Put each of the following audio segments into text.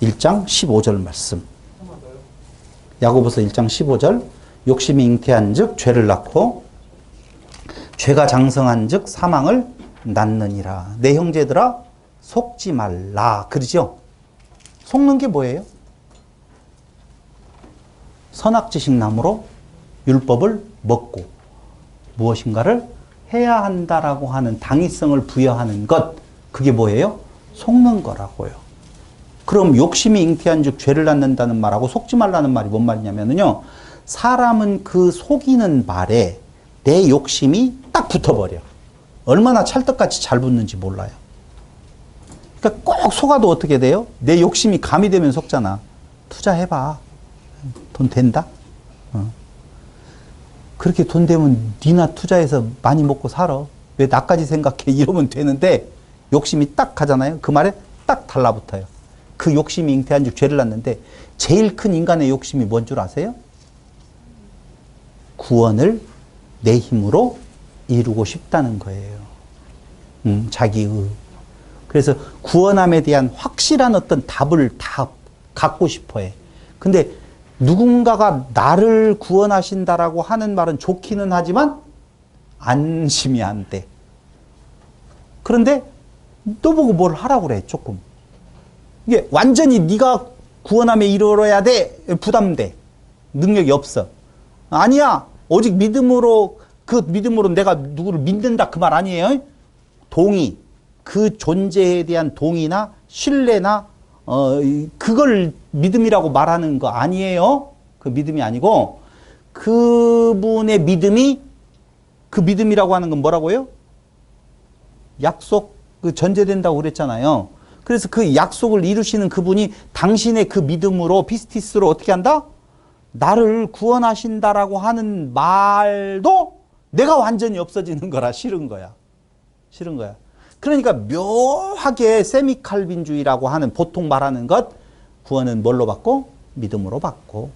1장 15절 말씀. 야고보서 1장 15절. 욕심이 잉태한 즉 죄를 낳고 죄가 장성한 즉 사망을 낳느니라. 내 형제들아 속지 말라. 그러죠? 속는 게 뭐예요? 선악지식 나무로 율법을 먹고 무엇인가를 해야 한다라고 하는 당위성을 부여하는 것. 그게 뭐예요? 속는 거라고요. 그럼 욕심이 잉태한 즉 죄를 낳는다는 말하고 속지 말라는 말이 뭔 말이냐면요. 사람은 그 속이는 말에 내 욕심이 딱 붙어버려. 얼마나 찰떡같이 잘 붙는지 몰라요. 그러니까 꼭 속아도 어떻게 돼요? 내 욕심이 가미되면 속잖아. 투자해봐. 돈 된다? 그렇게 돈 되면 니나 투자해서 많이 먹고 살아. 왜 나까지 생각해? 이러면 되는데 욕심이 딱 가잖아요. 그 말에 딱 달라붙어요. 그 욕심이 잉태한 즉 죄를 낳는데 제일 큰 인간의 욕심이 뭔 줄 아세요? 구원을 내 힘으로 이루고 싶다는 거예요. 자기의. 그래서 구원함에 대한 확실한 어떤 답을 다 갖고 싶어 해. 근데 누군가가 나를 구원하신다라고 하는 말은 좋기는 하지만 안심이 안 돼. 그런데 너 보고 뭘 하라고 그래, 조금. 이게 완전히 네가 구원함에 이르러야 돼. 부담돼. 능력이 없어. 아니야. 오직 믿음으로, 그 믿음으로 내가 누구를 믿는다. 그 말 아니에요. 동의. 그 존재에 대한 동의나 신뢰나 그걸 믿음이라고 말하는 거 아니에요. 그 믿음이 아니고 그분의 믿음이 그 믿음이라고 하는 건 뭐라고요? 약속 그 전제된다고 그랬잖아요. 그래서 그 약속을 이루시는 그분이 당신의 그 믿음으로 피스티스로 어떻게 한다? 나를 구원하신다라고 하는 말도 내가 완전히 없어지는 거라 싫은 거야. 싫은 거야. 그러니까 묘하게 세미칼빈주의라고 하는 보통 말하는 것 구원은 뭘로 받고? 믿음으로 받고.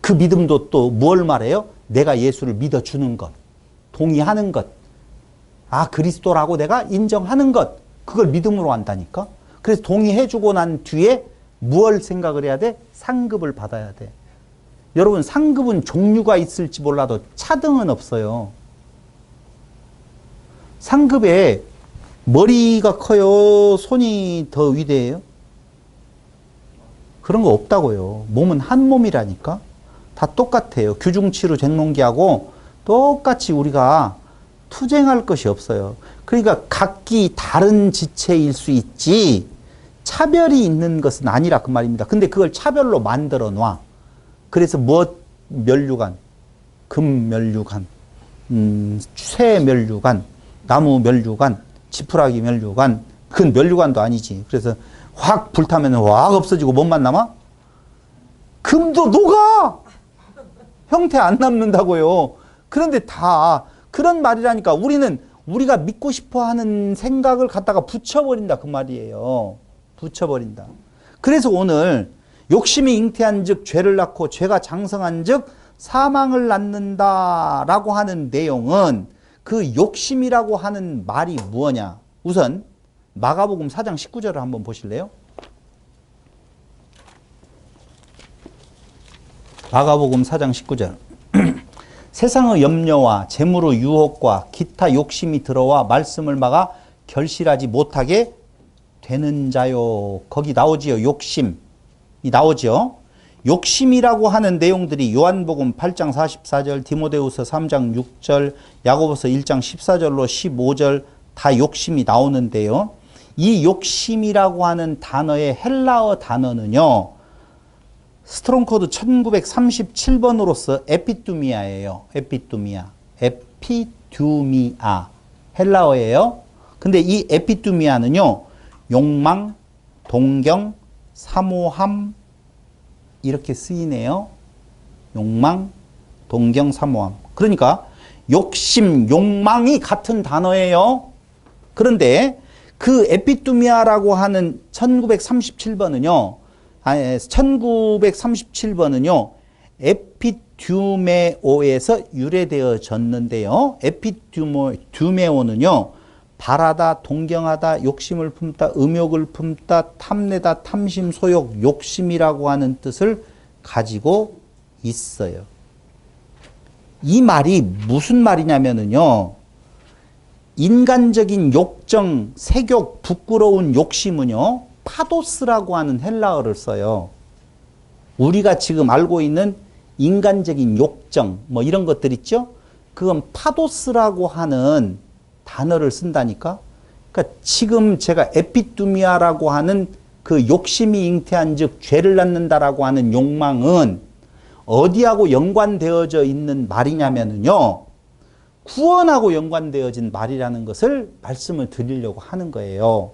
그 믿음도 또 뭘 말해요? 내가 예수를 믿어주는 것. 동의하는 것. 아, 그리스도라고 내가 인정하는 것. 그걸 믿음으로 한다니까. 그래서 동의해주고 난 뒤에 무엇을 생각을 해야 돼? 상급을 받아야 돼. 여러분, 상급은 종류가 있을지 몰라도 차등은 없어요. 상급에 머리가 커요? 손이 더 위대해요? 그런 거 없다고요. 몸은 한 몸이라니까. 다 똑같아요. 규중치루 쟁론기하고 똑같이 우리가 투쟁할 것이 없어요. 그러니까 각기 다른 지체일 수 있지 차별이 있는 것은 아니라 그 말입니다. 근데 그걸 차별로 만들어 놔. 그래서 멸류관, 금 멸류관, 쇠 멸류관, 나무 멸류관, 지푸라기 멸류관, 그건 멸류관도 아니지. 그래서 확 불타면 확 없어지고 뭔만 남아? 금도 녹아! 형태 안 남는다고요. 그런데 다 그런 말이라니까 우리는 우리가 믿고 싶어 하는 생각을 갖다가 붙여버린다. 그 말이에요. 붙여버린다. 그래서 오늘 욕심이 잉태한 즉 죄를 낳고 죄가 장성한 즉 사망을 낳는다라고 하는 내용은 그 욕심이라고 하는 말이 무엇냐. 우선 마가복음 4장 19절을 한번 보실래요? 마가복음 4장 19절. 세상의 염려와 재물의 유혹과 기타 욕심이 들어와 말씀을 막아 결실하지 못하게 되는 자요. 거기 나오지요. 욕심이 나오죠. 욕심이라고 하는 내용들이 요한복음 8장 44절, 디모데후서 3장 6절, 야고보서 1장 14절로 15절 다 욕심이 나오는데요. 이 욕심이라고 하는 단어의 헬라어 단어는요. 스트롱코드 1937번으로서 에피투미아예요. 에피투미아. 헬라어예요. 근데 이 에피투미아는요. 욕망, 동경, 사모함 이렇게 쓰이네요. 욕망, 동경, 사모함. 그러니까 욕심, 욕망이 같은 단어예요. 그런데 그 에피투미아라고 하는 1937번은요. 1937번은요. 에피듀메오에서 유래되어졌는데요. 에피듀메오는요. 바라다, 동경하다, 욕심을 품다, 음욕을 품다, 탐내다, 탐심, 소욕, 욕심이라고 하는 뜻을 가지고 있어요. 이 말이 무슨 말이냐면요. 인간적인 욕정, 색욕, 부끄러운 욕심은요. 파도스라고 하는 헬라어를 써요. 우리가 지금 알고 있는 인간적인 욕정, 뭐 이런 것들 있죠? 그건 파도스라고 하는 단어를 쓴다니까? 그러니까 지금 제가 에피두미아라고 하는 그 욕심이 잉태한 즉 죄를 낳는다라고 하는 욕망은 어디하고 연관되어져 있는 말이냐면요. 구원하고 연관되어진 말이라는 것을 말씀을 드리려고 하는 거예요.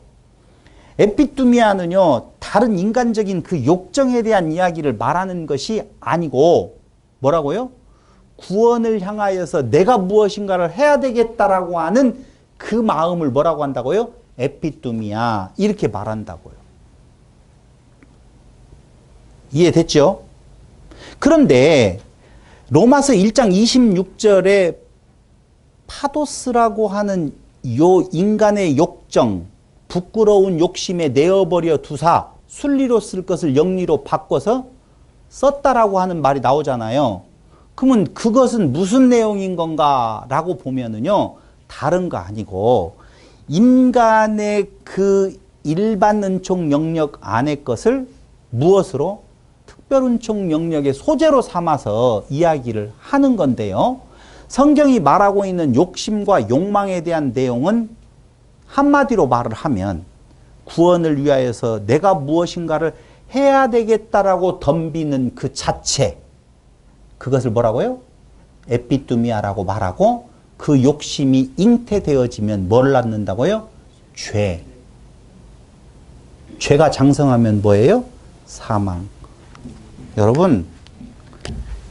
에피두미아는요, 다른 인간적인 그 욕정에 대한 이야기를 말하는 것이 아니고, 뭐라고요? 구원을 향하여서 내가 무엇인가를 해야 되겠다라고 하는 그 마음을 뭐라고 한다고요? 에피두미아. 이렇게 말한다고요. 이해됐죠? 그런데 로마서 1장 26절에 파도스라고 하는 요 인간의 욕정, 부끄러운 욕심에 내어버려 두사 순리로 쓸 것을 영리로 바꿔서 썼다라고 하는 말이 나오잖아요. 그러면 그것은 무슨 내용인 건가라고 보면은요, 다른 거 아니고 인간의 그 일반 은총 영역 안의 것을 무엇으로? 특별 은총 영역의 소재로 삼아서 이야기를 하는 건데요. 성경이 말하고 있는 욕심과 욕망에 대한 내용은 한마디로 말을 하면 구원을 위하여서 내가 무엇인가를 해야 되겠다라고 덤비는 그 자체, 그것을 뭐라고요? 에피두미아라고 말하고, 그 욕심이 잉태되어지면 뭘 낳는다고요? 죄. 죄가 장성하면 뭐예요? 사망. 여러분,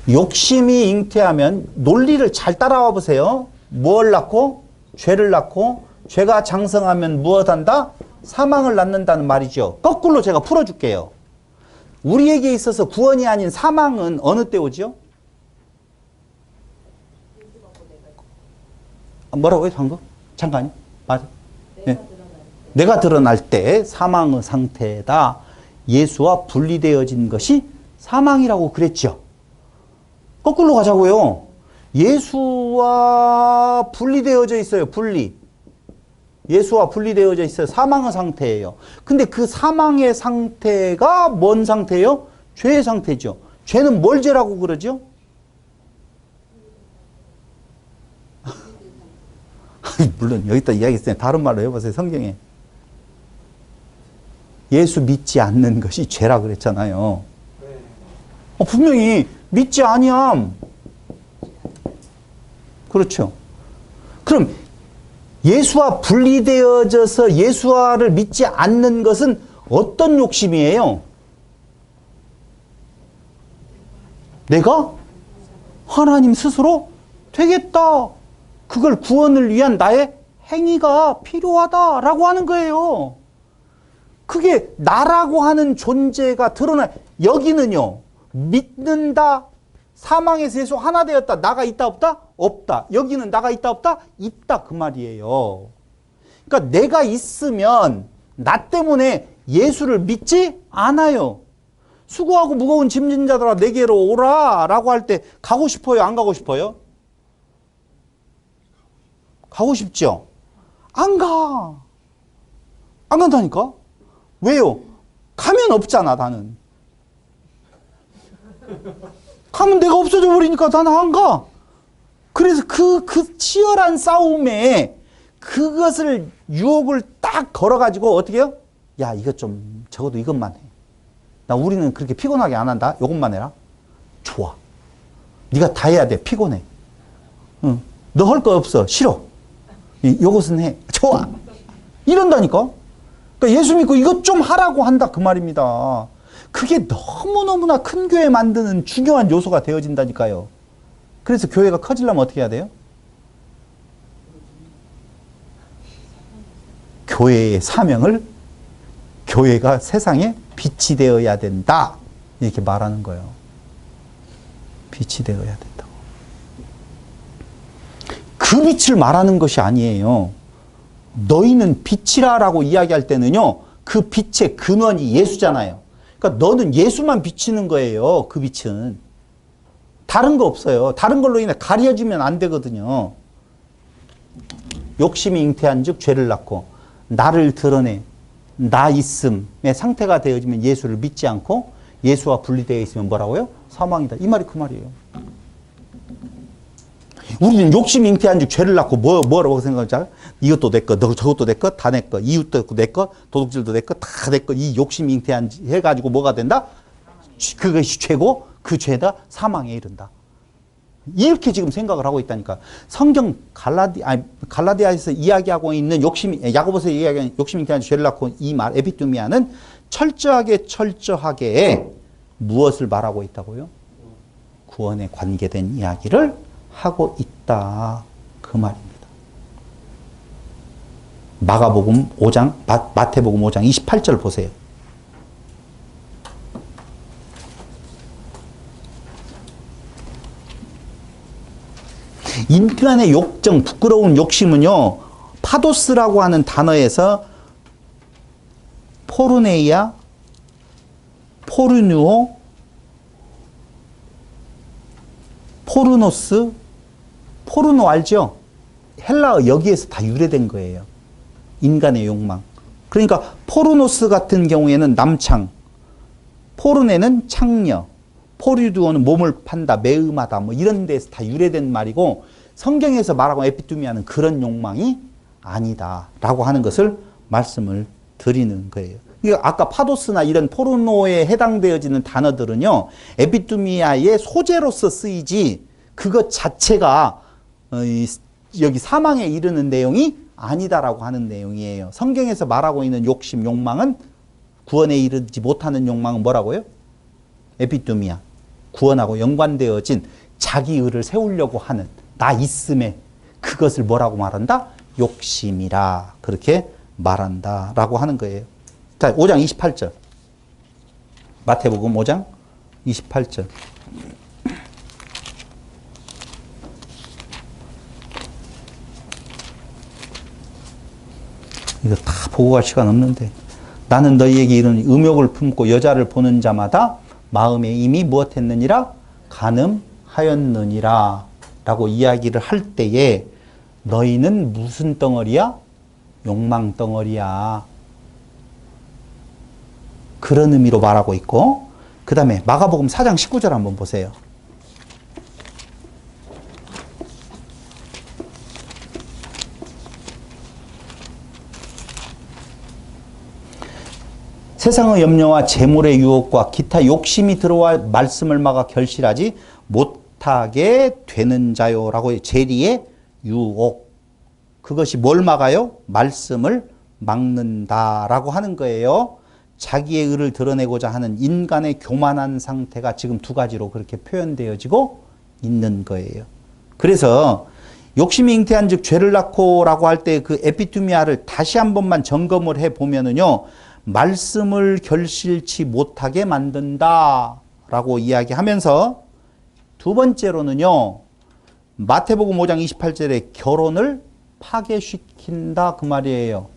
욕심이 잉태하면 논리를 잘 따라와 보세요. 뭘 낳고? 죄를 낳고, 죄가 장성하면 무엇한다? 사망을 낳는다는 말이죠. 거꾸로 제가 풀어줄게요. 우리에게 있어서 구원이 아닌 사망은 어느 때 오죠? 뭐라고요, 방금? 잠깐요. 맞아. 네. 내가 드러날 때 사망의 상태다. 예수와 분리되어진 것이 사망이라고 그랬죠. 거꾸로 가자고요. 예수와 분리되어져 있어요. 분리. 예수와 분리되어져 있어요. 사망의 상태예요. 근데 그 사망의 상태가 뭔 상태예요? 죄의 상태죠. 죄는 뭘 죄라고 그러죠? 물론 여기다 이야기했어요. 다른 말로 해보세요. 성경에. 예수 믿지 않는 것이 죄라 그랬잖아요. 분명히 믿지 아니함. 그렇죠. 그럼 예수와 분리되어져서 예수와를 믿지 않는 것은 어떤 욕심이에요? 내가 하나님 스스로 되겠다. 그걸 구원을 위한 나의 행위가 필요하다라고 하는 거예요. 그게 나라고 하는 존재가 드러나. 여기는요, 믿는다. 사망에서 예수 하나 되었다. 나가 있다 없다? 없다. 여기는 나가 있다 없다? 있다. 그 말이에요. 그러니까 내가 있으면 나 때문에 예수를 믿지 않아요. 수고하고 무거운 짐진 자들아 내게로 오라 라고 할 때 가고 싶어요? 안 가고 싶어요? 가고 싶죠? 안 가. 안 간다니까? 왜요? 가면 없잖아, 나는. 가면 내가 없어져 버리니까 나는 안 가. 그래서 그 치열한 싸움에 그것을 유혹을 딱 걸어가지고 어떻게 해요? 야, 이거 좀 적어도 이것만 해. 나 우리는 그렇게 피곤하게 안 한다. 이것만 해라. 좋아. 네가 다 해야 돼. 피곤해. 응. 너 할 거 없어. 싫어. 요것은 해. 좋아. 이런다니까. 그러니까 예수 믿고 이것 좀 하라고 한다. 그 말입니다. 그게 너무너무나 큰 교회 만드는 중요한 요소가 되어진다니까요. 그래서 교회가 커지려면 어떻게 해야 돼요? 교회의 사명을 교회가 세상에 빛이 되어야 된다. 이렇게 말하는 거예요. 빛이 되어야 된다고. 그 빛을 말하는 것이 아니에요. 너희는 빛이라라고 이야기할 때는요, 그 빛의 근원이 예수잖아요. 그러니까 너는 예수만 비치는 거예요. 그 빛은. 다른 거 없어요. 다른 걸로 인해 가려지면 안 되거든요. 욕심이 잉태한 즉 죄를 낳고 나를 드러내 나 있음의 상태가 되어지면 예수를 믿지 않고 예수와 분리되어 있으면 뭐라고요? 사망이다. 이 말이 그 말이에요. 우리는 욕심이 잉태한 즉 죄를 낳고 뭐라고 생각하잖아요? 이것도 내 거, 저것도 내 거, 다 내 거, 이웃도 내 거, 도둑질도 내 거, 다 내 거. 이 욕심이 잉태한 해가지고 뭐가 된다? 그것이 죄고 그 죄다 사망에 이른다. 이렇게 지금 생각을 하고 있다니까. 성경 갈라디아에서 이야기하고 있는 욕심이, 야고보서 이야기하는 욕심이 잉태한 죄를 낳고 이 말, 에피투미아는 철저하게 무엇을 말하고 있다고요? 구원에 관계된 이야기를 하고 있다. 그 말입니다. 마태복음 5장 28절 보세요. 인간의 욕정, 부끄러운 욕심은요, 파도스라고 하는 단어에서 포르네이아, 포르누오, 포르노스, 포르노 알죠? 헬라어 여기에서 다 유래된 거예요. 인간의 욕망. 그러니까 포르노스 같은 경우에는 남창, 포르네는 창녀, 포르두오는 몸을 판다, 매음하다, 뭐 이런 데서 다 유래된 말이고, 성경에서 말하고 에피투미아는 그런 욕망이 아니다라고 하는 것을 말씀을 드리는 거예요. 그러니까 아까 파도스나 이런 포르노에 해당되어지는 단어들은요, 에피투미아의 소재로서 쓰이지 그것 자체가 여기 사망에 이르는 내용이 아니다라고 하는 내용이에요. 성경에서 말하고 있는 욕심, 욕망은, 구원에 이르지 못하는 욕망은 뭐라고요? 에피투미아. 구원하고 연관되어진 자기 의를 세우려고 하는 나 있음에 그것을 뭐라고 말한다? 욕심이라 그렇게 말한다라고 하는 거예요. 자, 5장 28절. 마태복음 5장 28절. 이거 다 보고 갈 시간 없는데. 나는 너희에게 이르노니 음욕을 품고 여자를 보는 자마다 마음에 이미 무엇했느니라? 간음하였느니라 라고 이야기를 할 때에 너희는 무슨 덩어리야? 욕망 덩어리야. 그런 의미로 말하고 있고, 그 다음에 마가복음 4장 19절 한번 보세요. 세상의 염려와 재물의 유혹과 기타 욕심이 들어와 말씀을 막아 결실하지 못하게 되는 자요라고. 재리의 유혹. 그것이 뭘 막아요? 말씀을 막는다라고 하는 거예요. 자기의 의를 드러내고자 하는 인간의 교만한 상태가 지금 두 가지로 그렇게 표현되어지고 있는 거예요. 그래서 욕심이 잉태한 즉 죄를 낳고라고 할 때 그 에피투미아를 다시 한 번만 점검을 해 보면은요, 말씀을 결실치 못하게 만든다라고 이야기하면서, 두 번째로는요, 마태복음 5장 28절에 결혼을 파괴시킨다 그 말이에요.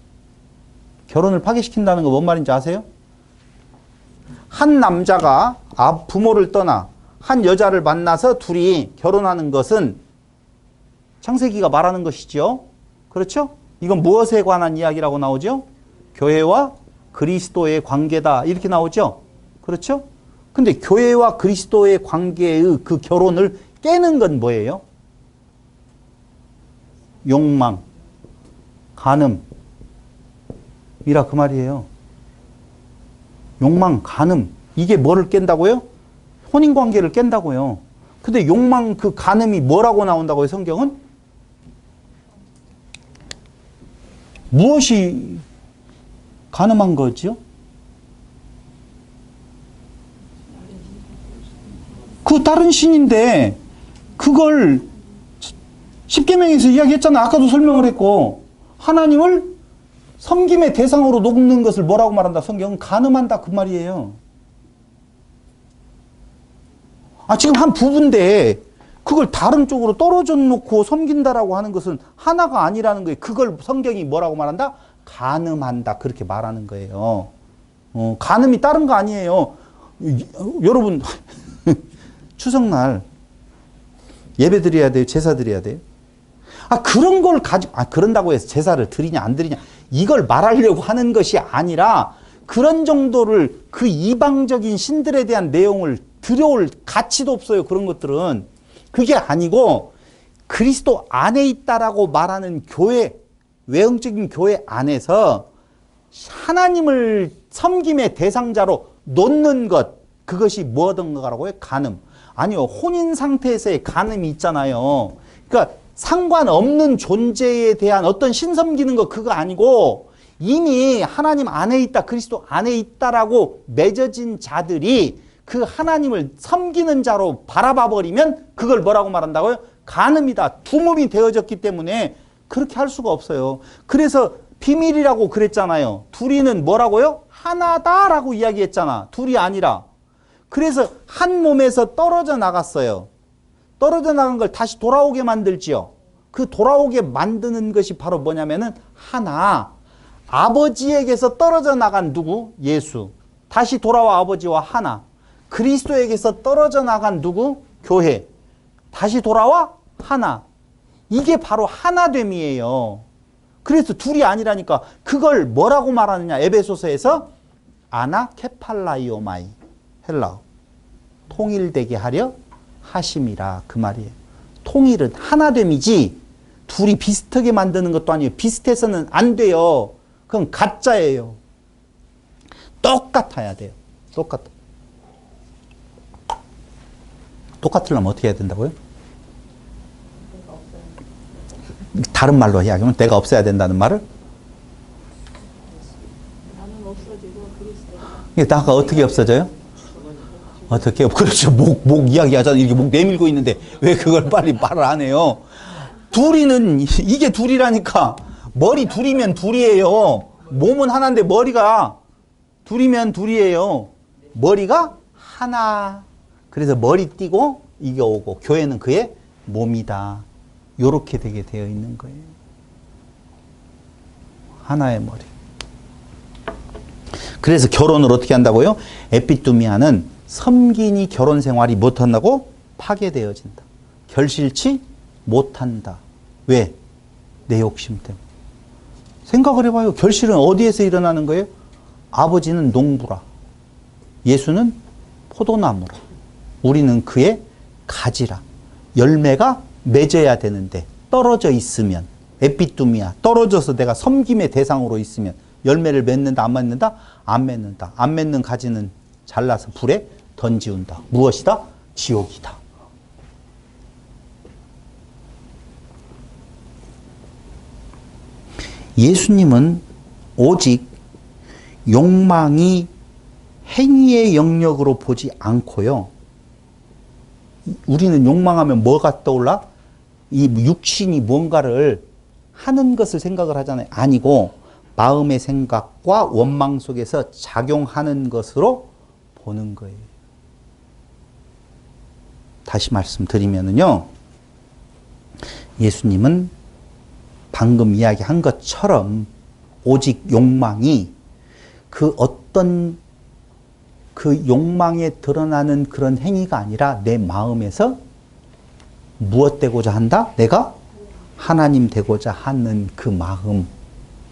결혼을 파괴시킨다는 거 뭔 말인지 아세요? 한 남자가 부모를 떠나 한 여자를 만나서 둘이 결혼하는 것은 창세기가 말하는 것이죠. 그렇죠? 이건 무엇에 관한 이야기라고 나오죠? 교회와 그리스도의 관계다 이렇게 나오죠. 그렇죠? 근데 교회와 그리스도의 관계의 그 결혼을 깨는 건 뭐예요? 욕망, 간음이라 그 말이에요. 욕망, 간음, 이게 뭐를 깬다고요? 혼인관계를 깬다고요. 근데 욕망, 그 간음이 뭐라고 나온다고요, 성경은? 무엇이 간음한 거죠? 그 다른 신인데 그걸 십계명에서 이야기했잖아. 아까도 설명을 했고, 하나님을 섬김의 대상으로 놓는 것을 뭐라고 말한다? 성경은 간음한다 그 말이에요. 지금 한 부부인데 그걸 다른 쪽으로 떨어져 놓고 섬긴다라고 하는 것은 하나가 아니라는 거예요. 그걸 성경이 뭐라고 말한다? 간음한다. 그렇게 말하는 거예요. 간음이 다른 거 아니에요. 여러분, 추석날 예배 드려야 돼요? 제사 드려야 돼요? 그런 걸 가지고, 그런다고 해서 제사를 드리냐, 안 드리냐, 이걸 말하려고 하는 것이 아니라, 그런 정도를 그 이방적인 신들에 대한 내용을 들여올 가치도 없어요. 그런 것들은. 그게 아니고, 그리스도 안에 있다라고 말하는 교회, 외형적인 교회 안에서 하나님을 섬김의 대상자로 놓는 것, 그것이 뭐든가라고요? 간음. 아니요, 혼인 상태에서의 간음이 있잖아요. 그러니까 상관없는 존재에 대한 어떤 신 섬기는 거 그거 아니고 이미 하나님 안에 있다, 그리스도 안에 있다라고 맺어진 자들이 그 하나님을 섬기는 자로 바라봐 버리면 그걸 뭐라고 말한다고요? 간음이다. 두 몸이 되어졌기 때문에 그렇게 할 수가 없어요. 그래서 비밀이라고 그랬잖아요. 둘이는 뭐라고요? 하나다라고 이야기했잖아. 둘이 아니라. 그래서 한 몸에서 떨어져 나갔어요. 떨어져 나간 걸 다시 돌아오게 만들지요. 그 돌아오게 만드는 것이 바로 뭐냐면은 하나. 아버지에게서 떨어져 나간 누구? 예수. 다시 돌아와 아버지와 하나. 그리스도에게서 떨어져 나간 누구? 교회. 다시 돌아와 하나. 이게 바로 하나됨이에요. 그래서 둘이 아니라니까. 그걸 뭐라고 말하느냐? 에베소서에서 아나케팔라이오마이. 헬라어. 통일되게 하려 하심이라. 그 말이에요. 통일은 하나됨이지 둘이 비슷하게 만드는 것도 아니에요. 비슷해서는 안 돼요. 그건 가짜예요. 똑같아야 돼요. 똑같으려면 어떻게 해야 된다고요? 다른 말로 이야기하면 내가 없어야 된다는 말을? 나는 없어지고 그리스도가. 나가 어떻게 없어져요? 어떻게? 그렇죠. 목 이야기 하잖아요. 이렇게 목 내밀고 있는데 왜 그걸 빨리 말을 안 해요? 둘이는, 이게 둘이라니까. 머리 둘이면 둘이에요. 몸은 하나인데 머리가 둘이면 둘이에요. 머리가 하나. 그래서 머리 띄고 이게 오고 교회는 그의 몸이다. 요렇게 되게 되어 있는 거예요. 하나의 머리. 그래서 결혼을 어떻게 한다고요? 에피투미아는 섬긴이 결혼 생활이 못한다고? 파괴되어진다. 결실치 못한다. 왜? 내 욕심 때문에. 생각을 해봐요. 결실은 어디에서 일어나는 거예요? 아버지는 농부라. 예수는 포도나무라. 우리는 그의 가지라. 열매가 맺어야 되는데 떨어져 있으면, 에피투미아, 떨어져서 내가 섬김의 대상으로 있으면 열매를 맺는다, 안 맺는다? 안 맺는다. 안 맺는 가지는 잘라서 불에 던지운다. 무엇이다? 지옥이다. 예수님은 오직 욕망이 행위의 영역으로 보지 않고요. 우리는 욕망하면 뭐가 떠올라? 이 육신이 뭔가를 하는 것을 생각을 하잖아요. 아니고 마음의 생각과 원망 속에서 작용하는 것으로 보는 거예요. 다시 말씀드리면요. 예수님은 방금 이야기한 것처럼 오직 욕망이 그 어떤 그 욕망에 드러나는 그런 행위가 아니라 내 마음에서 무엇 되고자 한다? 내가 하나님 되고자 하는 그 마음,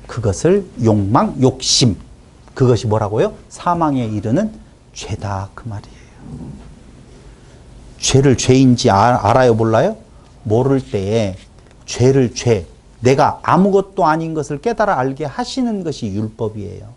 그것을 욕망, 욕심, 그것이 뭐라고요? 사망에 이르는 죄다 그 말이에요. 죄를 죄인지 알아요, 몰라요? 모를 때에 죄를 죄, 내가 아무것도 아닌 것을 깨달아 알게 하시는 것이 율법이에요.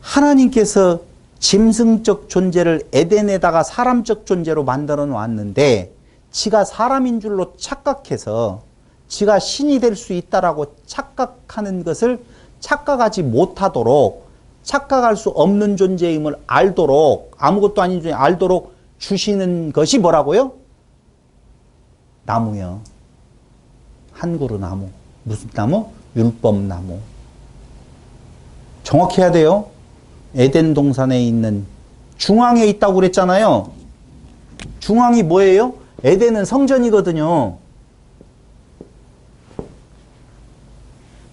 하나님께서 짐승적 존재를 에덴에다가 사람적 존재로 만들어 놨는데 지가 사람인 줄로 착각해서 지가 신이 될 수 있다라고 착각하는 것을 착각하지 못하도록, 착각할 수 없는 존재임을 알도록, 아무것도 아닌 존재 알도록 주시는 것이 뭐라고요? 나무요. 한 그루 나무. 무슨 나무? 율법나무. 정확히 해야 돼요. 에덴 동산에 있는 중앙에 있다고 그랬잖아요. 중앙이 뭐예요? 에덴은 성전이거든요.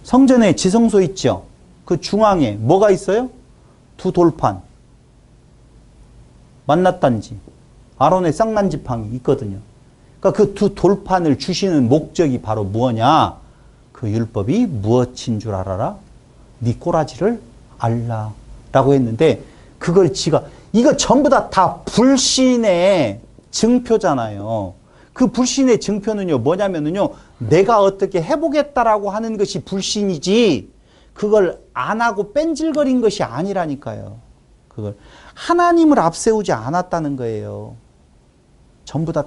성전에 지성소 있죠. 그 중앙에 뭐가 있어요? 두 돌판. 만났단지. 아론의 쌍난지팡이 있거든요. 그러니까 그 두 돌판을 주시는 목적이 바로 뭐냐? 그 율법이 무엇인 줄 알아라? 네 꼬라지를 알라. 라고 했는데 그걸 이거 전부 다 불신의 증표잖아요. 그 불신의 증표는요, 뭐냐면요, 내가 어떻게 해보겠다라고 하는 것이 불신이지, 그걸 안 하고 뺀질거린 것이 아니라니까요. 그걸 하나님을 앞세우지 않았다는 거예요. 전부 다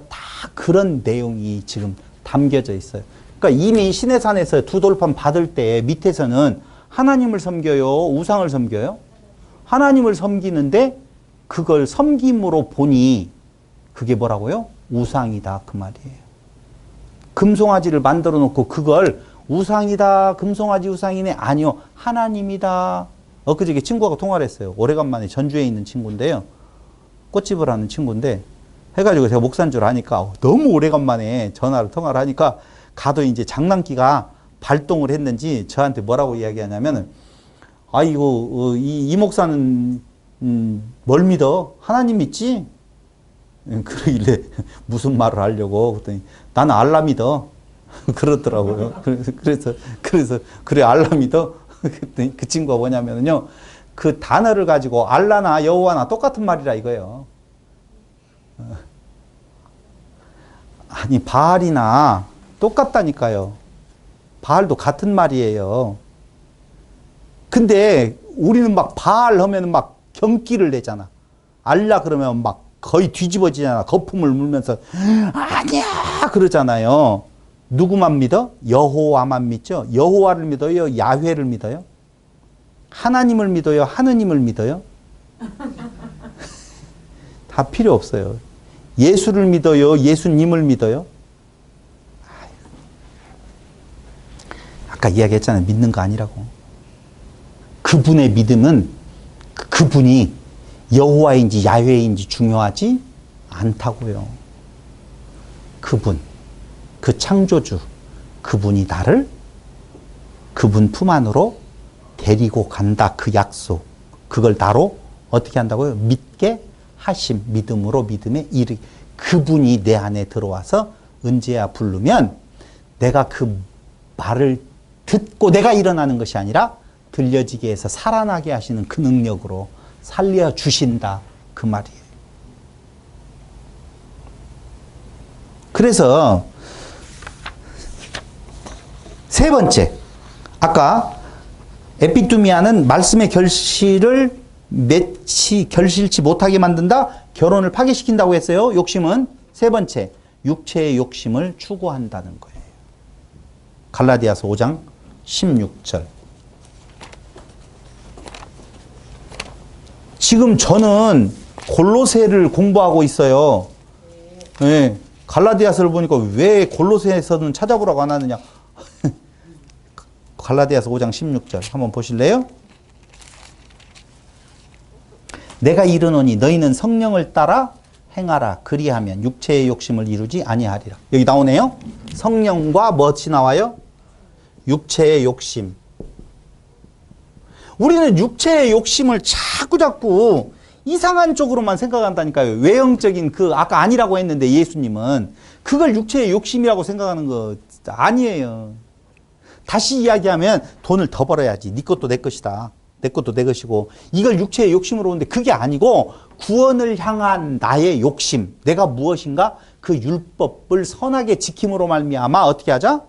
그런 내용이 지금 담겨져 있어요. 그러니까 이미 시내산에서 두 돌판 받을 때 밑에서는 하나님을 섬겨요, 우상을 섬겨요? 하나님을 섬기는데 그걸 섬김으로 보니 그게 뭐라고요? 우상이다, 그 말이에요. 금송아지를 만들어 놓고 그걸 우상이다, 금송아지 우상이네. 아니요, 하나님이다. 엊그저께 친구하고 통화를 했어요. 오래간만에 전주에 있는 친구인데요. 꽃집을 하는 친구인데 해가지고 제가 목사인 줄 아니까 너무 오래간만에 통화를 하니까 가도 이제 장난기가 발동을 했는지 저한테 뭐라고 이야기하냐면은, 아이고, 이 목사는 뭘 믿어? 하나님 믿지? 그러길래 무슨 말을 하려고 그랬더니 나는 알라 믿어. 그러더라고요. 그래서 그래, 알라 믿어? 그랬더니 그 친구가 뭐냐면요, 그 단어를 가지고 알라나 여호와나 똑같은 말이라 이거예요. 아니, 바알이나 똑같다니까요. 바알도 같은 말이에요. 근데 우리는 막 바알 하면 막 경기를 내잖아. 알라 그러면 막 거의 뒤집어지잖아. 거품을 물면서 아니야 그러잖아요. 누구만 믿어? 여호와만 믿죠. 여호와를 믿어요? 야훼를 믿어요? 하나님을 믿어요? 하느님을 믿어요? 다 필요 없어요. 예수를 믿어요? 예수님을 믿어요? 아까 이야기했잖아요. 믿는 거 아니라고. 그분의 믿음은 그분이 여호와인지 야훼인지 중요하지 않다고요. 그분, 그 창조주, 그분이 나를 그분 품 안으로 데리고 간다. 그 약속. 그걸 나로 어떻게 한다고요? 믿게 하심. 믿음으로 믿음에 이르기. 그분이 내 안에 들어와서 은재야 부르면 내가 그 말을 듣고 내가 일어나는 것이 아니라 들려지게 해서 살아나게 하시는 그 능력으로 살려주신다. 그 말이에요. 그래서 세 번째, 아까 에피두미아는 말씀의 결실을 결실치 못하게 만든다. 결혼을 파괴시킨다고 했어요. 욕심은 세 번째, 육체의 욕심을 추구한다는 거예요. 갈라디아서 5장 16절. 지금 저는 골로새를 공부하고 있어요. 네. 갈라디아서를 보니까 왜 골로새에서는 찾아보라고 안 하느냐. 갈라디아서 5장 16절 한번 보실래요? 내가 이르노니 너희는 성령을 따라 행하라. 그리하면 육체의 욕심을 이루지 아니하리라. 여기 나오네요. 성령과 무엇이 나와요? 육체의 욕심. 우리는 육체의 욕심을 자꾸 이상한 쪽으로만 생각한다니까요. 외형적인 아까 아니라고 했는데 예수님은 그걸 육체의 욕심이라고 생각하는 거 아니에요. 다시 이야기하면 돈을 더 벌어야지. 네 것도 내 것이다. 내 것도 내 것이고 이걸 육체의 욕심으로 보는데 그게 아니고 구원을 향한 나의 욕심. 내가 무엇인가? 그 율법을 선하게 지킴으로 말미암아 어떻게 하자?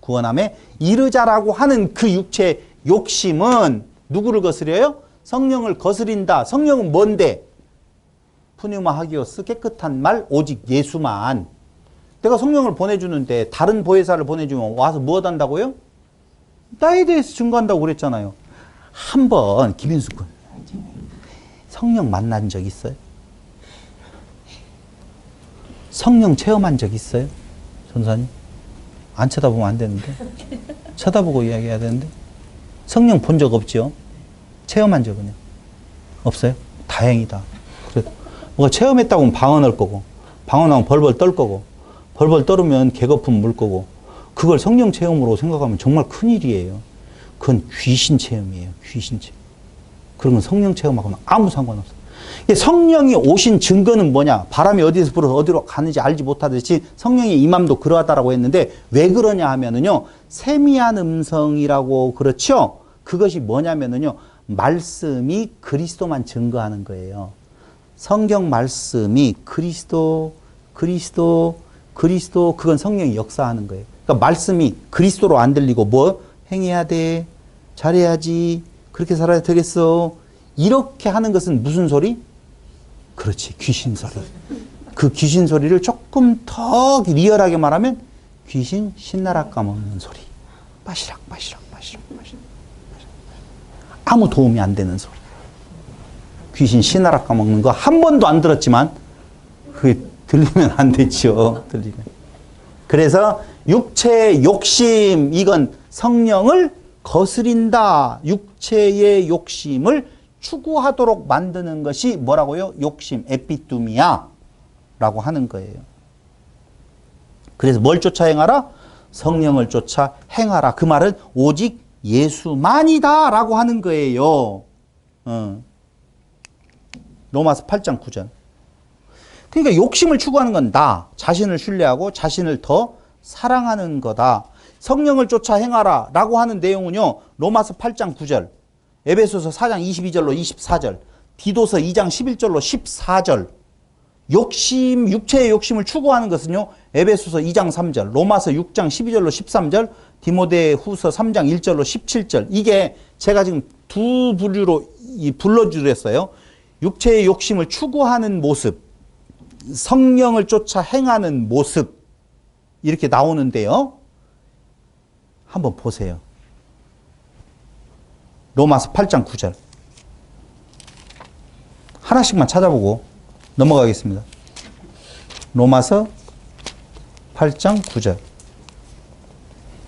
구원함에 이르자라고 하는 그 육체의 욕심은 누구를 거스려요? 성령을 거스린다. 성령은 뭔데? 푸뉴마 하기오스, 깨끗한 말 오직 예수만. 내가 성령을 보내주는데 다른 보혜사를 보내주면 와서 무엇 한다고요? 나에 대해서 증거한다고 그랬잖아요. 한번 김인수 군 성령 만난 적 있어요? 성령 체험한 적 있어요? 전사님? 안 쳐다보면 안 되는데. 쳐다보고 이야기해야 되는데. 성령 본 적 없죠? 체험한 적은요? 없어요? 다행이다. 그래. 뭐가 체험했다고 하면 방언할 거고 방언하면 벌벌 떨 거고, 벌벌 떨으면 개거품 물 거고, 그걸 성령 체험으로 생각하면 정말 큰일이에요. 그건 귀신 체험이에요. 귀신 체험. 그런 건 성령 체험하고는 아무 상관없어요. 성령이 오신 증거는 뭐냐? 바람이 어디에서 불어서 어디로 가는지 알지 못하듯이 성령의 임함도 그러하다라고 했는데, 왜 그러냐 하면은요, 세미한 음성이라고 그렇죠? 그것이 뭐냐면은요, 말씀이 그리스도만 증거하는 거예요. 성경 말씀이 그리스도, 그건 성령이 역사하는 거예요. 그러니까 말씀이 그리스도로 안 들리고 뭐? 행해야 돼, 잘해야지, 그렇게 살아야 되겠어. 이렇게 하는 것은 무슨 소리? 그렇지, 귀신 소리. 그 귀신 소리를 조금 더 리얼하게 말하면 귀신 신나락 까먹는 소리. 빠시락. 아무 도움이 안 되는 소리. 귀신 신나락 까먹는 거 한 번도 안 들었지만 그게 들리면 안 되죠. 들리면. 그래서 육체의 욕심, 이건 성령을 거스린다. 육체의 욕심을 추구하도록 만드는 것이 뭐라고요? 욕심, 에피뚜미야 라고 하는 거예요. 그래서 뭘 쫓아 행하라? 성령을 쫓아 행하라. 그 말은 오직 예수만이다 라고 하는 거예요. 로마서 8장 9절. 그러니까 욕심을 추구하는 건 나 자신을 신뢰하고 자신을 더 사랑하는 거다. 성령을 쫓아 행하라 라고 하는 내용은요, 로마서 8장 9절, 에베소서 4장 22절로 24절, 디도서 2장 11절로 14절. 욕심, 육체의 욕심을 추구하는 것은요, 에베소서 2장 3절, 로마서 6장 12절로 13절, 디모데후서 3장 1절로 17절. 이게 제가 지금 두 부류로 불러주렸어요. 육체의 욕심을 추구하는 모습, 성령을 쫓아 행하는 모습, 이렇게 나오는데요. 한번 보세요. 로마서 8장 9절. 하나씩만 찾아보고 넘어가겠습니다. 로마서 8장 9절.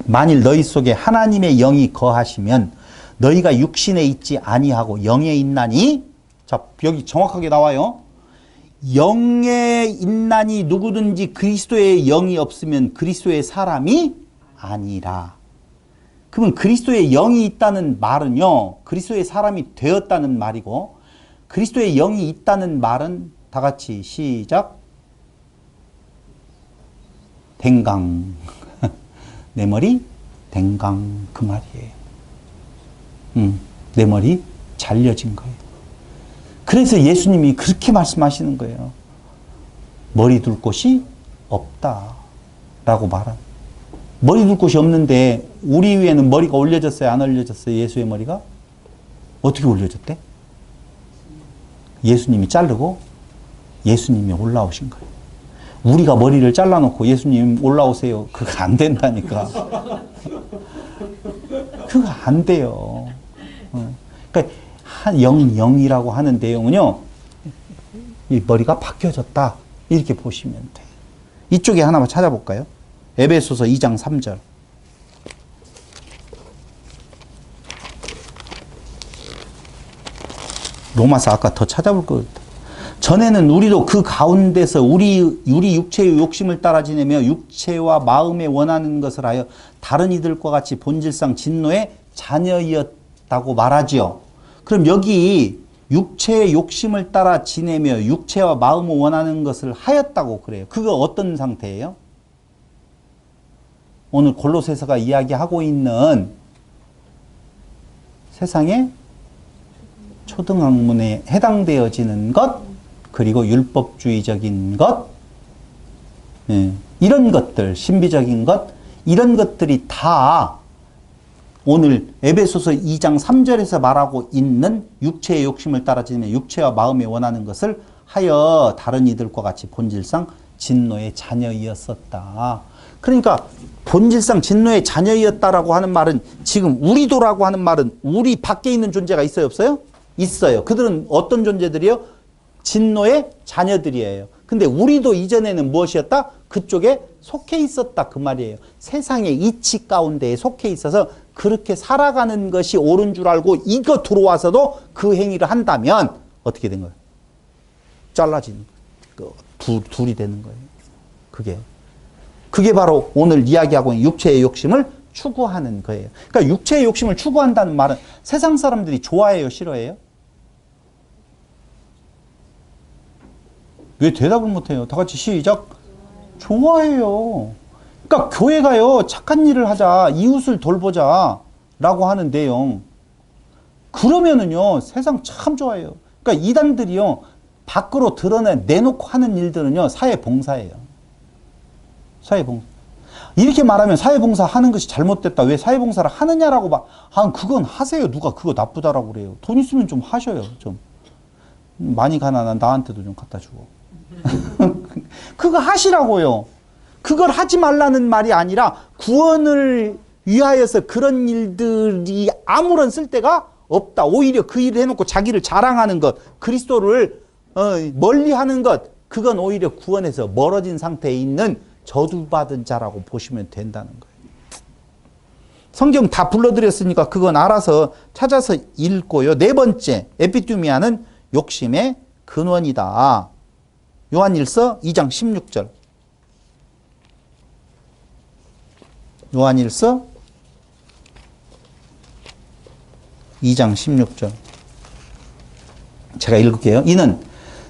만일 너희 속에 하나님의 영이 거하시면 너희가 육신에 있지 아니하고 영에 있나니. 자, 여기 정확하게 나와요. 영에 있나니 누구든지 그리스도의 영이 없으면 그리스도의 사람이 아니라. 그러면 그리스도의 영이 있다는 말은요, 그리스도의 사람이 되었다는 말이고, 그리스도의 영이 있다는 말은 다 같이 시작. 댕강. 내 머리 댕강, 그 말이에요. 내 머리 잘려진 거예요. 그래서 예수님이 그렇게 말씀하시는 거예요. 머리 둘 곳이 없다 라고 말한. 머리 둘 곳이 없는데 우리 위에는 머리가 올려졌어요? 안 올려졌어요? 예수의 머리가? 어떻게 올려졌대? 예수님이 자르고 예수님이 올라오신 거예요. 우리가 머리를 잘라놓고 예수님 올라오세요. 그거 안 된다니까. 그거 안 돼요. 그러니까 영이라고 하는 내용은요, 이 머리가 바뀌어졌다 이렇게 보시면 돼요. 이쪽에 하나만 찾아볼까요? 에베소서 2장 3절. 로마서 아까 더 찾아볼 것 같아. 전에는 우리도 그 가운데서 우리 육체의 욕심을 따라 지내며 육체와 마음에 원하는 것을 하여 다른 이들과 같이 본질상 진노의 자녀이었다고 말하지요. 그럼 여기 육체의 욕심을 따라 지내며 육체와 마음을 원하는 것을 하였다고 그래요. 그거 어떤 상태예요? 오늘 골로새서가 이야기하고 있는 세상의 초등학문에 해당되어지는 것, 그리고 율법주의적인 것, 이런 것들, 신비적인 것, 이런 것들이 다 오늘 에베소서 2장 3절에서 말하고 있는 육체의 욕심을 따라 지내며 육체와 마음에 원하는 것을 하여 다른 이들과 같이 본질상 진노의 자녀이었었다. 그러니까 본질상 진노의 자녀이었다라고 하는 말은, 지금 우리도라고 하는 말은 우리 밖에 있는 존재가 있어요, 없어요? 있어요. 그들은 어떤 존재들이요? 진노의 자녀들이에요. 근데 우리도 이전에는 무엇이었다? 그쪽에 속해 있었다, 그 말이에요. 세상의 이치 가운데에 속해 있어서 그렇게 살아가는 것이 옳은 줄 알고 이거 들어와서도 그 행위를 한다면 어떻게 된 거예요? 잘라진, 둘이 되는 거예요. 그게 바로 오늘 이야기하고 있는 육체의 욕심을 추구하는 거예요. 그러니까 육체의 욕심을 추구한다는 말은 세상 사람들이 좋아해요, 싫어해요? 왜 대답을 못해요? 다 같이 시작. 좋아해요. 그러니까 교회가요, 착한 일을 하자, 이웃을 돌보자 라고 하는 내용. 그러면은요, 세상 참 좋아해요. 그러니까 이단들이요, 밖으로 내놓고 하는 일들은요, 사회봉사예요. 사회봉사. 이렇게 말하면 사회봉사 하는 것이 잘못됐다. 왜 사회봉사를 하느냐라고 그건 하세요. 누가 그거 나쁘다라고 그래요. 돈 있으면 좀 하셔요. 좀. 많이 가난한 나한테도 좀 갖다 주고. 그거 하시라고요. 그걸 하지 말라는 말이 아니라 구원을 위하여서 그런 일들이 아무런 쓸데가 없다. 오히려 그 일을 해놓고 자기를 자랑하는 것, 그리스도를 멀리하는 것, 그건 오히려 구원에서 멀어진 상태에 있는 저주받은 자라고 보시면 된다는 거예요. 성경 다 불러드렸으니까 그건 알아서 찾아서 읽고요. 네 번째, 에피투미아는 욕심의 근원이다. 요한일서 2장 16절. 요한일서 2장 16절. 제가 읽을게요. 이는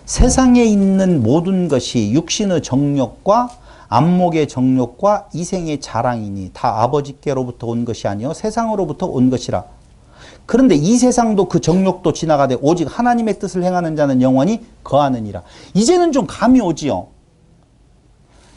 세상에 있는 모든 것이 육신의 정욕과 안목의 정욕과 이생의 자랑이니 다 아버지께로부터 온 것이 아니요 세상으로부터 온 것이라. 그런데 이 세상도 그 정욕도 지나가되 오직 하나님의 뜻을 행하는 자는 영원히 거하느니라. 이제는 좀 감이 오지요.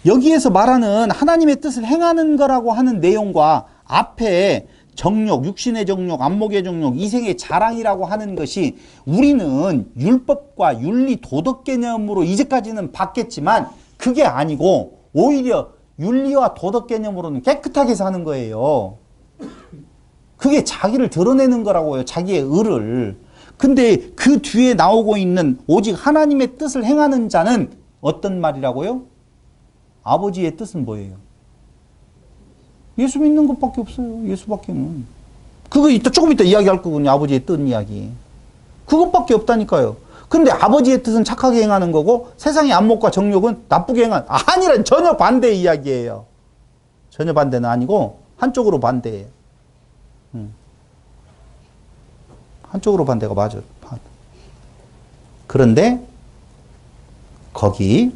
여기에서 말하는 하나님의 뜻을 행하는 거라고 하는 내용과 앞에 정욕, 육신의 정욕, 안목의 정욕, 이생의 자랑이라고 하는 것이 우리는 율법과 윤리 도덕 개념으로 이제까지는 봤겠지만 그게 아니고 오히려 윤리와 도덕 개념으로는 깨끗하게 사는 거예요. 그게 자기를 드러내는 거라고요. 자기의 의를. 근데 그 뒤에 나오고 있는 오직 하나님의 뜻을 행하는 자는 어떤 말이라고요? 아버지의 뜻은 뭐예요? 예수 믿는 것밖에 없어요. 예수밖에는. 그거 조금 이따 이야기할 거군요. 아버지의 뜻 이야기. 그것밖에 없다니까요. 근데 아버지의 뜻은 착하게 행하는 거고 세상의 안목과 정욕은 나쁘게 행하는, 아니란 전혀 반대의 이야기예요. 전혀 반대는 아니고 한쪽으로 반대예요. 한쪽으로 반대가 맞아요. 그런데 거기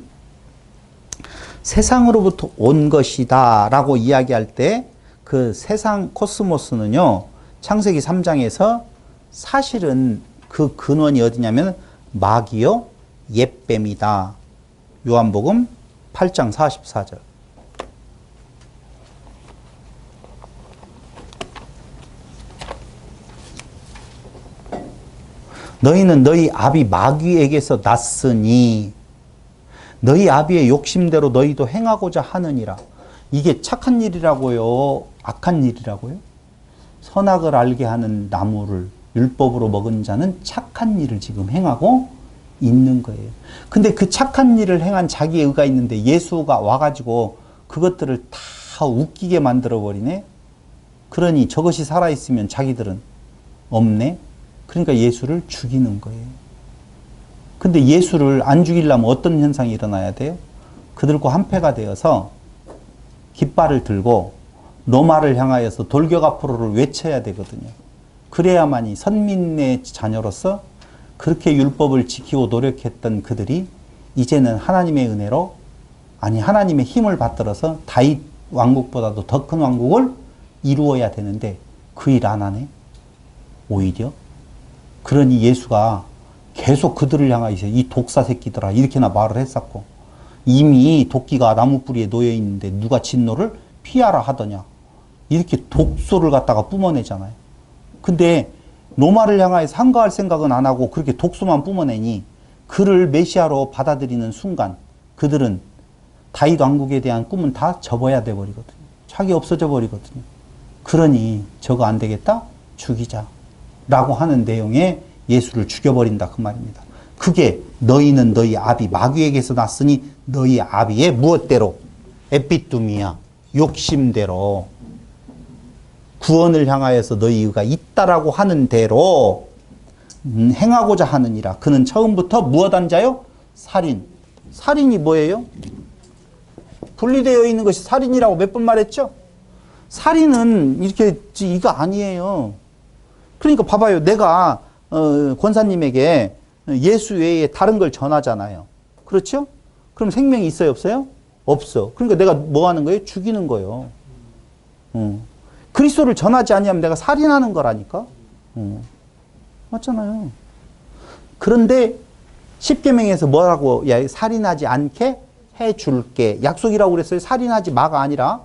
세상으로부터 온 것이다 라고 이야기할 때 그 세상 코스모스는요, 창세기 3장에서 사실은 그 근원이 어디냐면 마귀요 옛뱀이다. 요한복음 8장 44절. 너희는 너희 아비 마귀에게서 났으니 너희 아비의 욕심대로 너희도 행하고자 하느니라. 이게 착한 일이라고요? 악한 일이라고요? 선악을 알게 하는 나무를 율법으로 먹은 자는 착한 일을 지금 행하고 있는 거예요. 근데 그 착한 일을 행한 자기의 의가 있는데 예수가 와가지고 그것들을 다 웃기게 만들어버리네? 그러니 저것이 살아있으면 자기들은 없네? 그러니까 예수를 죽이는 거예요. 근데 예수를 안 죽이려면 어떤 현상이 일어나야 돼요? 그들과 한패가 되어서 깃발을 들고 로마를 향하여서 돌격 앞으로를 외쳐야 되거든요. 그래야만이 선민의 자녀로서 그렇게 율법을 지키고 노력했던 그들이 이제는 하나님의 은혜로, 아니 하나님의 힘을 받들어서 다윗 왕국보다도 더 큰 왕국을 이루어야 되는데 그 일 안 하네. 오히려. 그러니 예수가 계속 그들을 향하여서 이 독사 새끼들아 이렇게나 말을 했었고, 이미 도끼가 나무 뿌리에 놓여 있는데 누가 진노를 피하라 하더냐, 이렇게 독소를 갖다가 뿜어내잖아요. 근데 로마를 향하여서 항거할 생각은 안 하고 그렇게 독소만 뿜어내니 그를 메시아로 받아들이는 순간 그들은 다윗 왕국에 대한 꿈은 다 접어야 돼 버리거든요. 착이 없어져 버리거든요. 그러니 저거 안 되겠다? 죽이자 라고 하는 내용의 예수를 죽여버린다 그 말입니다. 그게 너희는 너희 아비 마귀에게서 났으니 너희 아비의 무엇대로? 에피투미아, 욕심대로 구원을 향하여서 너희가 있다라고 하는 대로 행하고자 하느니라. 그는 처음부터 무엇한 자요? 살인, 살인이 뭐예요? 분리되어 있는 것이 살인이라고 몇 번 말했죠? 살인은 이렇게 이거 아니에요. 그러니까 봐봐요. 내가 권사님에게 예수 외에 다른 걸 전하잖아요. 그렇죠? 그럼 생명이 있어요, 없어요? 없어. 그러니까 내가 뭐 하는 거예요? 죽이는 거예요. 그리스도를 전하지 아니하면 내가 살인하는 거라니까. 맞잖아요. 그런데 십계명에서 뭐라고, 야, 살인하지 않게 해줄게. 약속이라고 그랬어요. 살인하지 마가 아니라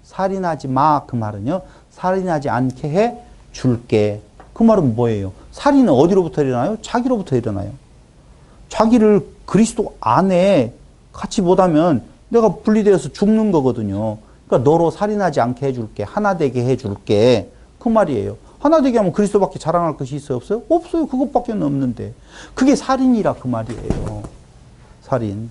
살인하지 마. 그 말은요, 살인하지 않게 해줄게. 그 말은 뭐예요? 살인은 어디로부터 일어나요? 자기로부터 일어나요. 자기를 그리스도 안에 같이 못하면 내가 분리되어서 죽는 거거든요. 그러니까 너로 살인하지 않게 해줄게. 하나 되게 해줄게. 그 말이에요. 하나 되게 하면 그리스도밖에 자랑할 것이 있어요? 없어요? 없어요. 그것밖에 없는데. 그게 살인이라 그 말이에요. 살인.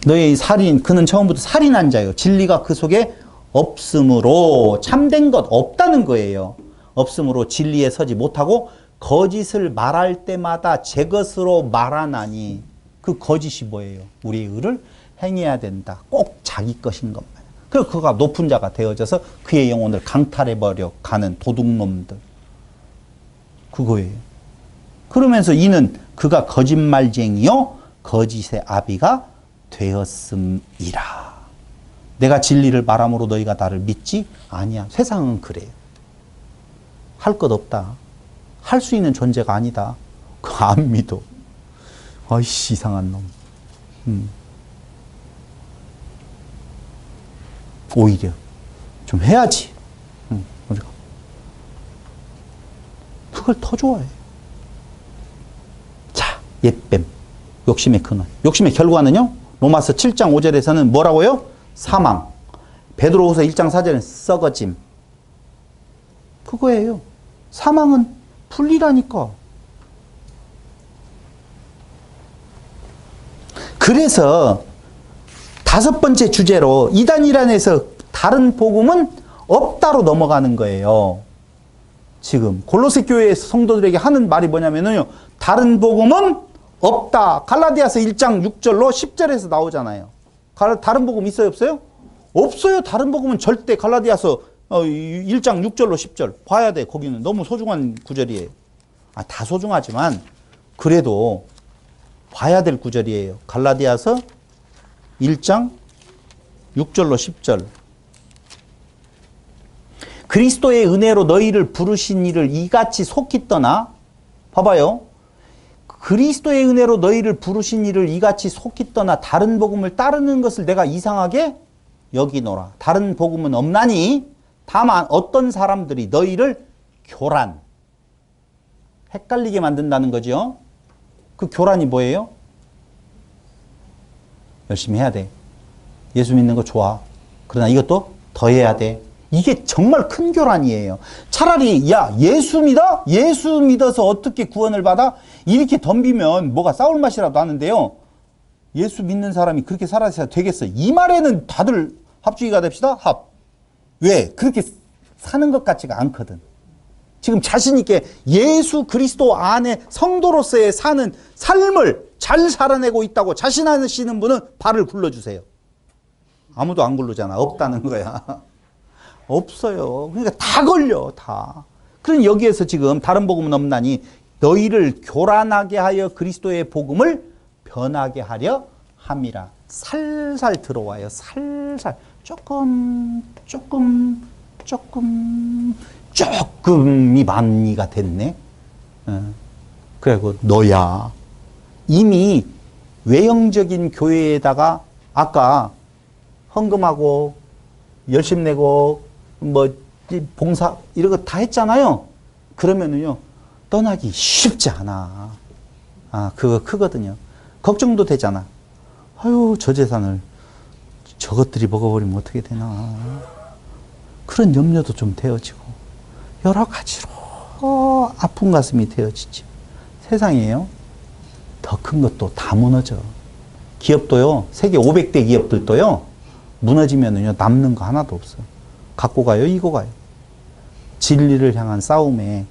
너의 살인, 그는 처음부터 살인한 자요. 진리가 그 속에 없으므로, 참된 것 없다는 거예요. 없으므로 진리에 서지 못하고 거짓을 말할 때마다 제 것으로 말하나니. 그 거짓이 뭐예요? 우리의 의를 행해야 된다. 꼭 자기 것인 것만. 그래서 그가 높은 자가 되어져서 그의 영혼을 강탈해버려 가는 도둑놈들. 그거예요. 그러면서 이는 그가 거짓말쟁이요 거짓의 아비가 되었음이라. 내가 진리를 말함으로 너희가 나를 믿지 아니야. 세상은 그래요. 할 것 없다. 할 수 있는 존재가 아니다. 그거 안 믿어. 아이씨, 이상한 놈. 오히려 좀 해야지. 우리가 그걸 더 좋아해. 자, 옛뱀. 욕심의 근원. 욕심의 결과는요, 로마서 7장 5절에서는 뭐라고요? 사망. 베드로후서 1장 4절은 썩어짐. 그거예요. 사망은 분리라니까. 그래서 다섯 번째 주제로 이단이란에서 다른 복음은 없다로 넘어가는 거예요. 지금 골로새 교회 성도들에게 하는 말이 뭐냐면요, 다른 복음은 없다. 갈라디아서 1장 6절로 10절에서 나오잖아요. 다른 복음 있어요, 없어요? 없어요. 다른 복음은 절대. 갈라디아서 1장 6절로 10절 봐야 돼. 거기는 너무 소중한 구절이에요. 다 소중하지만 그래도 봐야 될 구절이에요. 갈라디아서 1장 6절로 10절. 그리스도의 은혜로 너희를 부르신 이를 이같이 속히 떠나. 봐봐요. 그리스도의 은혜로 너희를 부르신 이를 이같이 속히 떠나 다른 복음을 따르는 것을 내가 이상하게 여기노라. 다른 복음은 없나니 다만 어떤 사람들이 너희를 교란, 헷갈리게 만든다는 거죠. 그 교란이 뭐예요? 열심히 해야 돼. 예수 믿는 거 좋아. 그러나 이것도 더 해야 돼. 이게 정말 큰 교란이에요. 차라리 야, 예수 믿어? 예수 믿어서 어떻게 구원을 받아? 이렇게 덤비면 뭐가 싸울 맛이라도 하는데요. 예수 믿는 사람이 그렇게 살아야 되겠어. 이 말에는 다들 합주의가 됩시다. 합. 왜? 그렇게 사는 것 같지가 않거든. 지금 자신 있게 예수 그리스도 안에 성도로서의 사는 삶을 잘 살아내고 있다고 자신하시는 분은 발을 굴러주세요. 아무도 안 굴르잖아. 없다는 거야. 없어요. 그러니까 다 걸려, 다. 그럼 여기에서 지금 다른 복음은 없나니 너희를 교란하게 하여 그리스도의 복음을 변하게 하려 함이라. 살살 들어와요. 살살. 조금이 많이가 됐네. 그리고 너야. 이미 외형적인 교회에다가 아까 헌금하고 열심 내고 뭐 봉사 이런 거 다 했잖아요. 그러면은요 떠나기 쉽지 않아. 그거 크거든요. 걱정도 되잖아. 아유, 저 재산을 저것들이 먹어버리면 어떻게 되나. 그런 염려도 좀 되어지고 여러 가지로 아픈 가슴이 되어지죠. 세상이에요. 더 큰 것도 다 무너져. 기업도요, 세계 500대 기업들도요, 무너지면은요, 남는 거 하나도 없어. 갖고 가요, 이고 가요. 진리를 향한 싸움에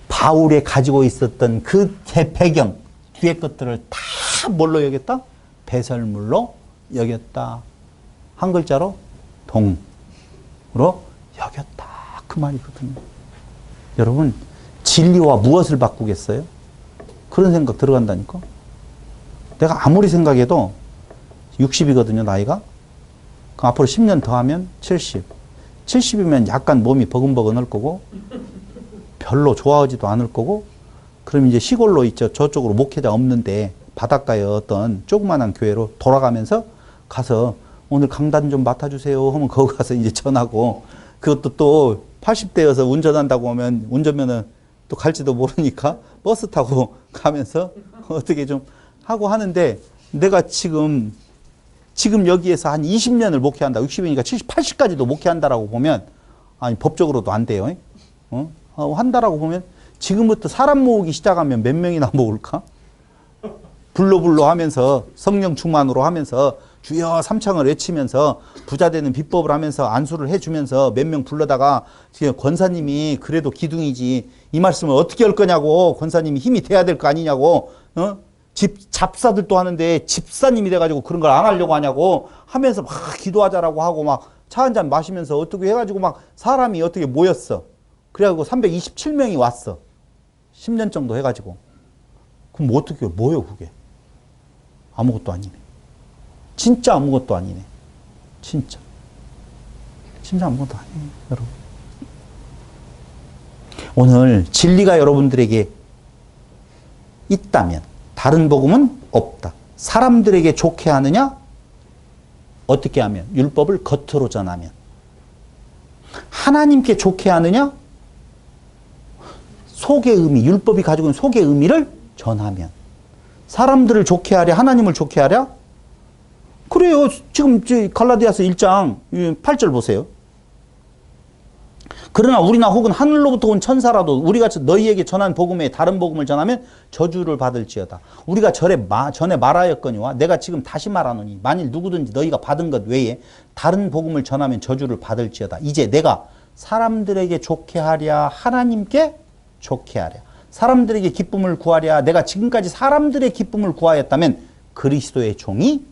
바울에 가지고 있었던 그 배경, 뒤에 것들을 다 뭘로 여겼다? 배설물로 여겼다. 한 글자로 동으로 여겼다. 그 말이거든요. 여러분, 진리와 무엇을 바꾸겠어요? 그런 생각 들어간다니까? 내가 아무리 생각해도 60이거든요, 나이가. 그럼 앞으로 10년 더 하면 70. 70이면 약간 몸이 버금버금할 거고, 별로 좋아하지도 않을 거고, 그럼 이제 시골로 있죠. 저쪽으로 목회자 없는데, 바닷가에 어떤 조그만한 교회로 돌아가면서 가서 오늘 강단 좀 맡아주세요 하면 거기 가서 이제 전하고, 그것도 또 80대여서 운전한다고 하면 운전면허 또 갈지도 모르니까 버스 타고 가면서 어떻게 좀 하고 하는데, 내가 지금 여기에서 한 20년을 목회한다. 60이니까 70, 80까지도 목회한다라고 보면, 아니, 법적으로도 안 돼요. 한다라고 보면, 지금부터 사람 모으기 시작하면 몇 명이나 모을까? 불로 하면서, 성령 충만으로 하면서, 주여 삼창을 외치면서, 부자 되는 비법을 하면서, 안수를 해주면서, 몇 명 불러다가, 지금 권사님이 그래도 기둥이지, 이 말씀을 어떻게 할 거냐고, 권사님이 힘이 돼야 될 거 아니냐고, 잡사들도 하는데 집사님이 돼가지고 그런 걸 안 하려고 하냐고 하면서 막 기도하자라고 하고 막 차 한 잔 마시면서 어떻게 해가지고 막 사람이 어떻게 모였어. 그래가지고 327명이 왔어. 10년 정도 해가지고. 그럼 어떻게 뭐예요 그게? 아무것도 아니네. 진짜 아무것도 아니네. 진짜 아무것도 아니에요, 여러분. 오늘 진리가 여러분들에게 있다면 다른 복음은 없다. 사람들에게 좋게 하느냐? 어떻게 하면? 율법을 겉으로 전하면. 하나님께 좋게 하느냐? 속의 의미, 율법이 가지고 있는 속의 의미를 전하면. 사람들을 좋게 하랴? 하나님을 좋게 하랴? 그래요. 지금 갈라디아서 1장 8절 보세요. 그러나 우리나 혹은 하늘로부터 온 천사라도 우리가 너희에게 전한 복음 외에 다른 복음을 전하면 저주를 받을지어다. 우리가 전에 말하였거니와 내가 지금 다시 말하노니 만일 누구든지 너희가 받은 것 외에 다른 복음을 전하면 저주를 받을지어다. 이제 내가 사람들에게 좋게 하랴 하나님께 좋게 하랴 사람들에게 기쁨을 구하랴 내가 지금까지 사람들의 기쁨을 구하였다면 그리스도의 종이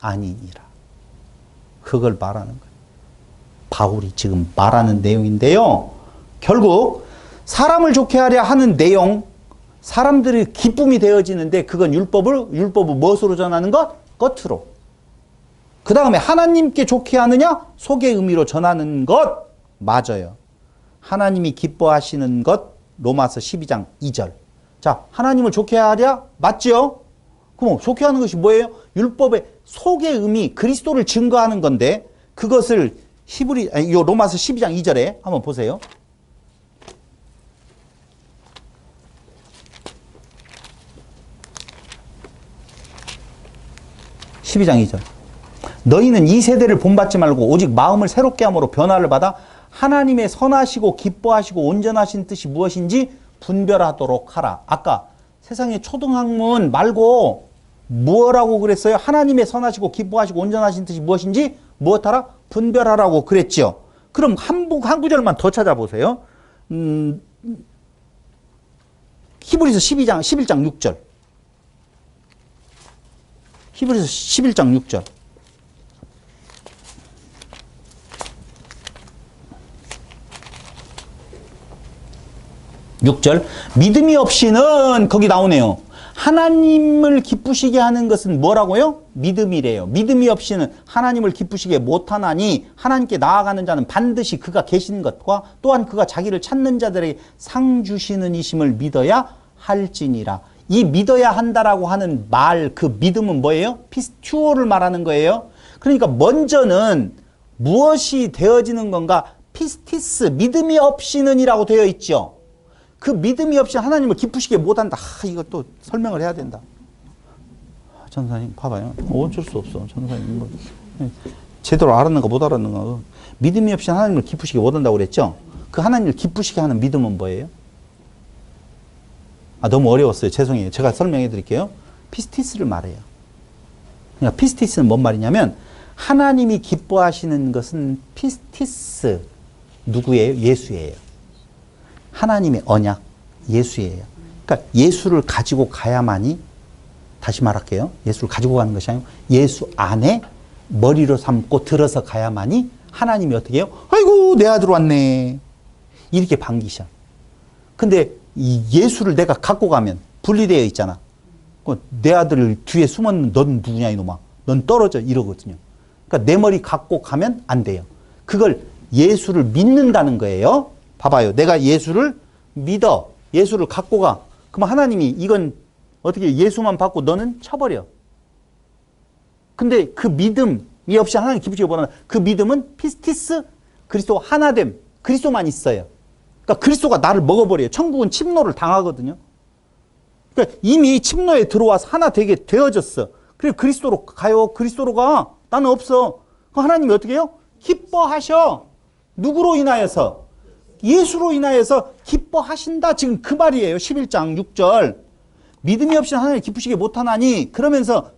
아니니라. 그걸 말하는 거예요. 바울이 지금 말하는 내용인데요. 결국 사람을 좋게 하려 하는 내용, 사람들의 기쁨이 되어지는데 그건 율법을 무엇으로 전하는 것? 겉으로. 그 다음에 하나님께 좋게 하느냐? 속의 의미로 전하는 것. 맞아요. 하나님이 기뻐하시는 것. 로마서 12장 2절. 자, 하나님을 좋게 하랴? 맞죠? 그럼 좋게 하는 것이 뭐예요? 율법의 속의 의미, 그리스도를 증거하는 건데 그것을 요 로마서 12장 2절에 한번 보세요. (12장 2절) 너희는 이 세대를 본받지 말고 오직 마음을 새롭게 함으로 변화를 받아 하나님의 선하시고 기뻐하시고 온전하신 뜻이 무엇인지 분별하도록 하라. 아까 세상의 초등학문 말고 뭐라고 그랬어요? 하나님의 선하시고 기뻐하시고 온전하신 뜻이 무엇인지 무엇하라? 분별하라고 그랬죠. 그럼 한 구절만 더 찾아보세요. 히브리서 11장 6절. 히브리서 11장 6절. 6절. 믿음이 없이는 거기 나오네요. 하나님을 기쁘시게 하는 것은 뭐라고요? 믿음이래요. 믿음이 없이는 하나님을 기쁘시게 못하나니 하나님께 나아가는 자는 반드시 그가 계신 것과 또한 그가 자기를 찾는 자들에게 상 주시는 이심을 믿어야 할지니라. 이 믿어야 한다라고 하는 말, 그 믿음은 뭐예요? 피스튜어를 말하는 거예요. 그러니까 먼저는 무엇이 되어지는 건가? 피스티스, 믿음이 없이는 이라고 되어 있죠. 그 믿음이 없이 하나님을 기쁘시게 못한다. 이것도 설명을 해야 된다. 전사님 봐봐요. 어쩔 수 없어. 전사님 뭐 제대로 알았는가 못 알았는가. 믿음이 없이 하나님을 기쁘시게 못한다고 그랬죠. 그 하나님을 기쁘시게 하는 믿음은 뭐예요? 너무 어려웠어요. 죄송해요. 제가 설명해 드릴게요. 피스티스를 말해요. 그러니까 피스티스는 뭔 말이냐면 하나님이 기뻐하시는 것은 피스티스 누구예요? 예수예요. 하나님의 언약, 예수예요. 그러니까 예수를 가지고 가야만이 다시 말할게요. 예수를 가지고 가는 것이 아니고 예수 안에 머리로 삼고 들어서 가야만이 하나님이 어떻게 해요? 아이고 내 아들 왔네. 이렇게 반기셔. 근데 이 예수를 내가 갖고 가면 분리되어 있잖아. 내 아들을 뒤에 숨었는 넌 누구냐 이놈아. 넌 떨어져 이러거든요. 그러니까 내 머리 갖고 가면 안 돼요. 그걸 예수를 믿는다는 거예요. 봐봐요. 내가 예수를 믿어. 예수를 갖고 가. 그럼 하나님이 이건 어떻게 예수만 받고 너는 쳐버려. 근데 그 믿음이 없이 하나님 기쁘시게 보는 그 믿음은 피스티스 그리스도 하나됨. 그리스도만 있어요. 그러니까 그리스도가 나를 먹어버려요. 천국은 침노를 당하거든요. 그러니까 이미 침노에 들어와서 하나 되게 되어졌어. 그리고 그리스도로 가요. 그리스도로 가. 나는 없어. 그럼 하나님이 어떻게 해요? 기뻐하셔. 누구로 인하여서? 예수로 인하여서 기뻐하신다. 지금 그 말이에요. 11장 6절. 믿음이 없이 하나님을 기쁘시게 못하나니 그러면서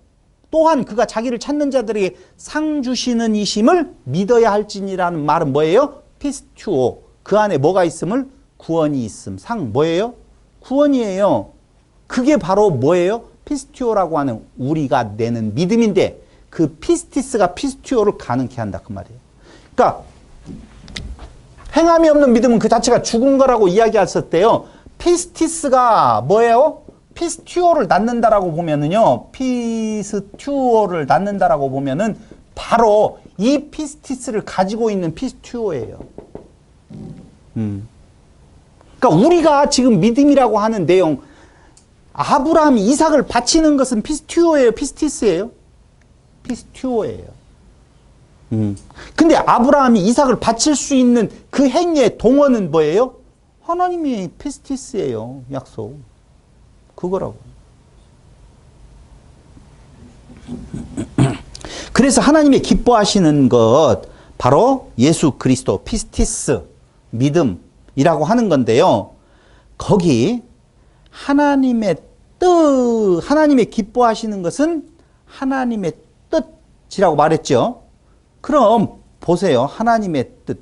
또한 그가 자기를 찾는 자들에게 상 주시는 이심을 믿어야 할지니라는 말은 뭐예요? 피스튜오. 그 안에 뭐가 있음을? 구원이 있음. 상 뭐예요? 구원이에요. 그게 바로 뭐예요? 피스튜오라고 하는 우리가 내는 믿음인데 그 피스티스가 피스튜오를 가능케 한다. 그 말이에요. 그러니까 행함이 없는 믿음은 그 자체가 죽은 거라고 이야기했었대요. 피스티스가 뭐예요? 피스튜오를 낳는다라고 보면은요. 피스튜오를 낳는다라고 보면은 바로 이 피스티스를 가지고 있는 피스튜오예요. 그러니까 우리가 지금 믿음이라고 하는 내용, 아브라함이 이삭을 바치는 것은 피스튜오예요, 피스티스예요? 피스튜오예요. 근데 아브라함이 이삭을 바칠 수 있는 그 행위의 동원은 뭐예요? 하나님이 피스티스예요, 약속. 그거라고. 그래서 하나님의 기뻐하시는 것, 바로 예수 그리스도, 피스티스, 믿음이라고 하는 건데요. 거기 하나님의 뜻, 하나님의 기뻐하시는 것은 하나님의 뜻이라고 말했죠. 그럼 보세요. 하나님의 뜻.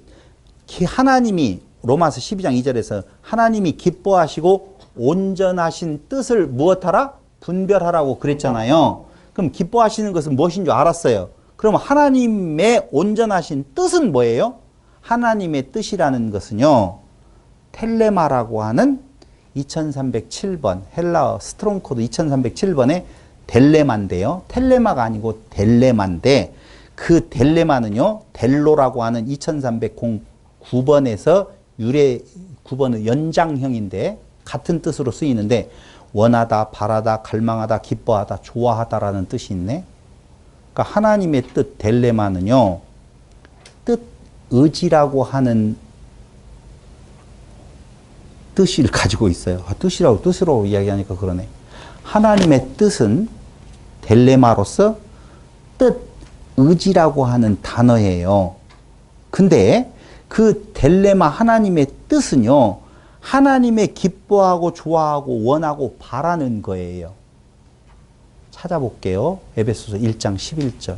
하나님이 로마서 12장 2절에서 하나님이 기뻐하시고 온전하신 뜻을 무엇하라? 분별하라고 그랬잖아요. 그럼 기뻐하시는 것은 무엇인 줄 알았어요. 그럼 하나님의 온전하신 뜻은 뭐예요? 하나님의 뜻이라는 것은요. 텔레마라고 하는 2307번 헬라어 스트롱 코드 2307번의 델레마인데요. 텔레마가 아니고 델레마인데 그 델레마는요. 델로라고 하는 2309번에서 유래 9번은 연장형인데 같은 뜻으로 쓰이는데 원하다, 바라다, 갈망하다, 기뻐하다, 좋아하다라는 뜻이 있네. 그러니까 하나님의 뜻 델레마는요. 뜻, 의지라고 하는 뜻을 가지고 있어요. 뜻으로 이야기하니까 그러네. 하나님의 뜻은 델레마로서 뜻, 의지라고 하는 단어예요. 근데 그 델레마 하나님의 뜻은요. 하나님의 기뻐하고 좋아하고 원하고 바라는 거예요. 찾아볼게요. 에베소서 1장 11절.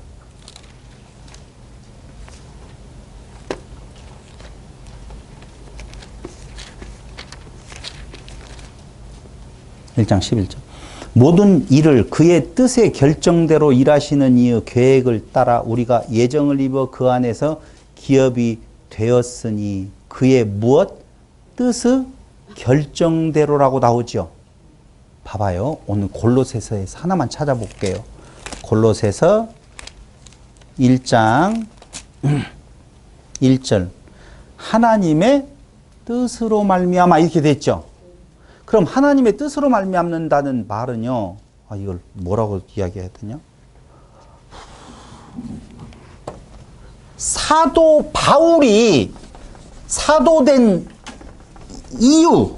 모든 일을 그의 뜻의 결정대로 일하시는 이의 계획을 따라 우리가 예정을 입어 그 안에서 기업이 되었으니 그의 무엇? 뜻의 결정대로라고 나오죠. 봐봐요. 오늘 골로새서에서 하나만 찾아볼게요. 골로새서 1장 1절 하나님의 뜻으로 말미암아 이렇게 됐죠. 그럼 하나님의 뜻으로 말미암는다는 말은요. 이걸 뭐라고 이야기해야 되냐? 사도 바울이 사도된 이유.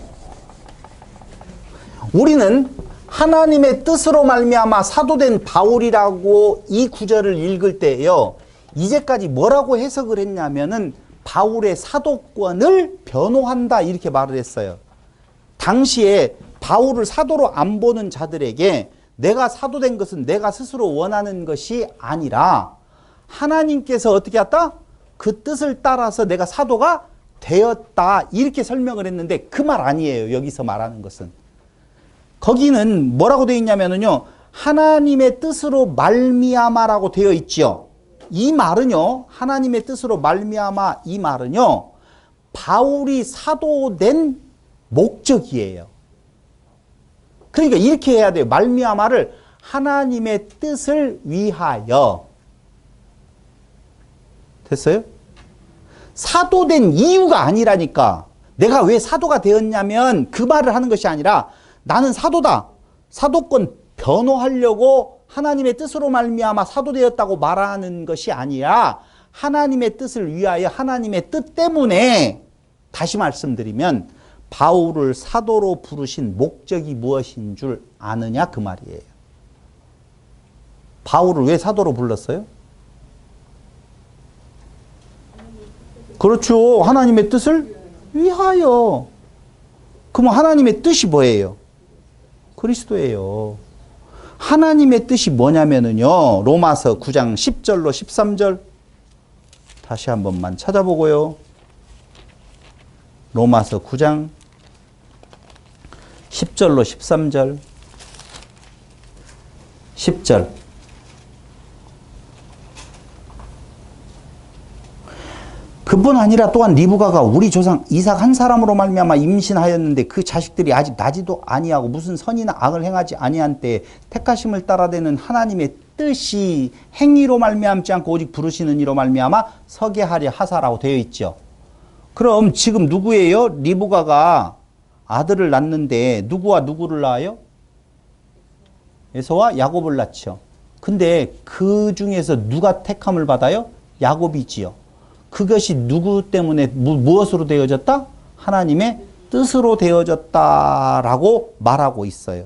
우리는 하나님의 뜻으로 말미암아 사도된 바울이라고 이 구절을 읽을 때요. 이제까지 뭐라고 해석을 했냐면은 바울의 사도권을 변호한다 이렇게 말을 했어요. 당시에 바울을 사도로 안 보는 자들에게 내가 사도된 것은 내가 스스로 원하는 것이 아니라 하나님께서 어떻게 했다? 그 뜻을 따라서 내가 사도가 되었다 이렇게 설명을 했는데 그 말 아니에요. 여기서 말하는 것은. 거기는 뭐라고 되어 있냐면요. 하나님의 뜻으로 말미암아라고 되어 있죠. 이 말은요, 하나님의 뜻으로 말미암아 이 말은요, 바울이 사도된 목적이에요. 그러니까 이렇게 해야 돼요. 말미암아를 하나님의 뜻을 위하여. 됐어요? 사도된 이유가 아니라니까. 내가 왜 사도가 되었냐면 그 말을 하는 것이 아니라 나는 사도다. 사도권 변호하려고 하나님의 뜻으로 말미암아 사도되었다고 말하는 것이 아니라 하나님의 뜻을 위하여 하나님의 뜻 때문에 다시 말씀드리면 바울을 사도로 부르신 목적이 무엇인 줄 아느냐 그 말이에요. 바울을 왜 사도로 불렀어요? 그렇죠. 하나님의 뜻을 위하여. 그럼 하나님의 뜻이 뭐예요? 그리스도예요. 하나님의 뜻이 뭐냐면요. 로마서 9장 10절로 13절 다시 한 번만 찾아보고요. 로마서 9장 10절로 13절 10절 그뿐 아니라 또한 리브가가 우리 조상 이삭 한 사람으로 말미암아 임신하였는데 그 자식들이 아직 나지도 아니하고 무슨 선이나 악을 행하지 아니한 때에 택하심을 따라되는 하나님의 뜻이 행위로 말미암지 않고 오직 부르시는 이로 말미암아 서게 하려 하사라고 되어 있죠. 그럼 지금 누구예요? 리브가가 아들을 낳는데 누구와 누구를 낳아요? 에서와 야곱을 낳죠. 근데 그 중에서 누가 택함을 받아요? 야곱이지요. 그것이 누구 때문에 무엇으로 되어졌다? 하나님의 뜻으로 되어졌다라고 말하고 있어요.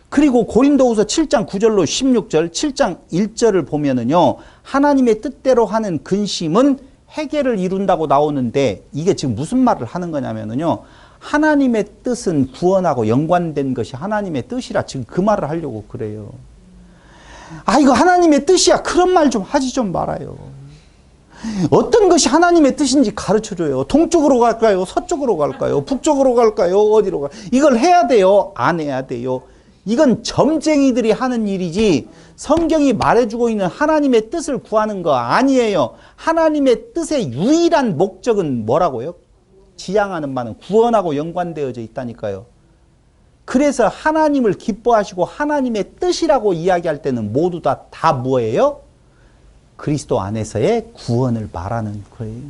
그리고 고린도후서 7장 9절로 16절, 7장 1절을 보면은요, 하나님의 뜻대로 하는 근심은 회개를 이룬다고 나오는데 이게 지금 무슨 말을 하는 거냐면은요, 하나님의 뜻은 구원하고 연관된 것이 하나님의 뜻이라 지금 그 말을 하려고 그래요. 아, 이거 하나님의 뜻이야. 그런 말 좀 하지 좀 말아요. 어떤 것이 하나님의 뜻인지 가르쳐줘요. 동쪽으로 갈까요? 서쪽으로 갈까요? 북쪽으로 갈까요? 어디로 갈까요? 이걸 해야 돼요? 안 해야 돼요? 이건 점쟁이들이 하는 일이지 성경이 말해주고 있는 하나님의 뜻을 구하는 거 아니에요. 하나님의 뜻의 유일한 목적은 뭐라고요? 지향하는 바는 구원하고 연관되어져 있다니까요. 그래서 하나님을 기뻐하시고 하나님의 뜻이라고 이야기할 때는 모두 다 뭐예요? 그리스도 안에서의 구원을 말하는 거예요.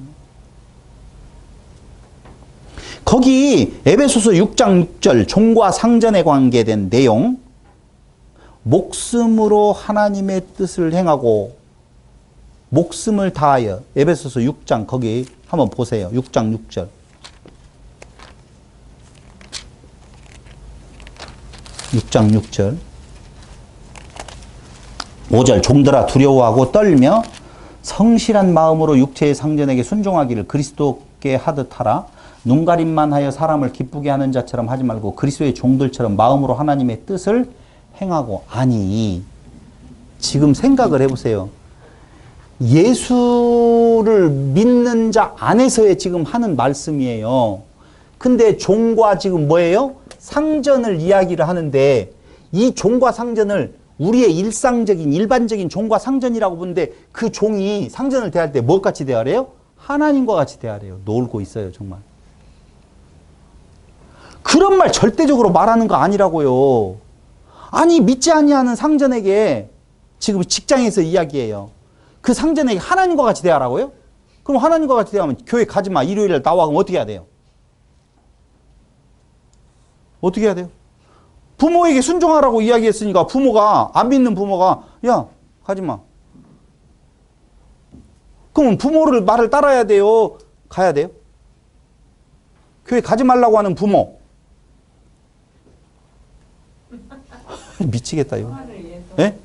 거기 에베소서 6장 6절 종과 상전에 관계된 내용, 목숨으로 하나님의 뜻을 행하고 목숨을 다하여, 에베소서 6장 거기 한번 보세요. 6장 6절. 6장 6절 5절 종들아 두려워하고 떨며 성실한 마음으로 육체의 상전에게 순종하기를 그리스도께 하듯 하라. 눈가림만 하여 사람을 기쁘게 하는 자처럼 하지 말고 그리스도의 종들처럼 마음으로 하나님의 뜻을 행하고. 아니, 지금 생각을 해보세요. 예수를 믿는 자 안에서의 지금 하는 말씀이에요. 근데 종과 지금 뭐예요? 상전을 이야기를 하는데 이 종과 상전을 우리의 일상적인 일반적인 종과 상전이라고 보는데 그 종이 상전을 대할 때 뭐같이 대하래요? 하나님과 같이 대하래요. 놀고 있어요, 정말. 그런 말 절대적으로 말하는 거 아니라고요. 아니, 믿지 아니하는 상전에게 지금 직장에서 이야기해요. 그 상전에게 하나님과 같이 대하라고요? 그럼 하나님과 같이 대하면 교회 가지 마. 일요일에 나와. 그럼 어떻게 해야 돼요? 어떻게 해야 돼요? 부모에게 순종하라고 이야기했으니까 부모가, 안 믿는 부모가, 야, 가지 마. 그럼 부모를 말을 따라야 돼요? 가야 돼요? 교회 가지 말라고 하는 부모. 미치겠다, 이거. 예?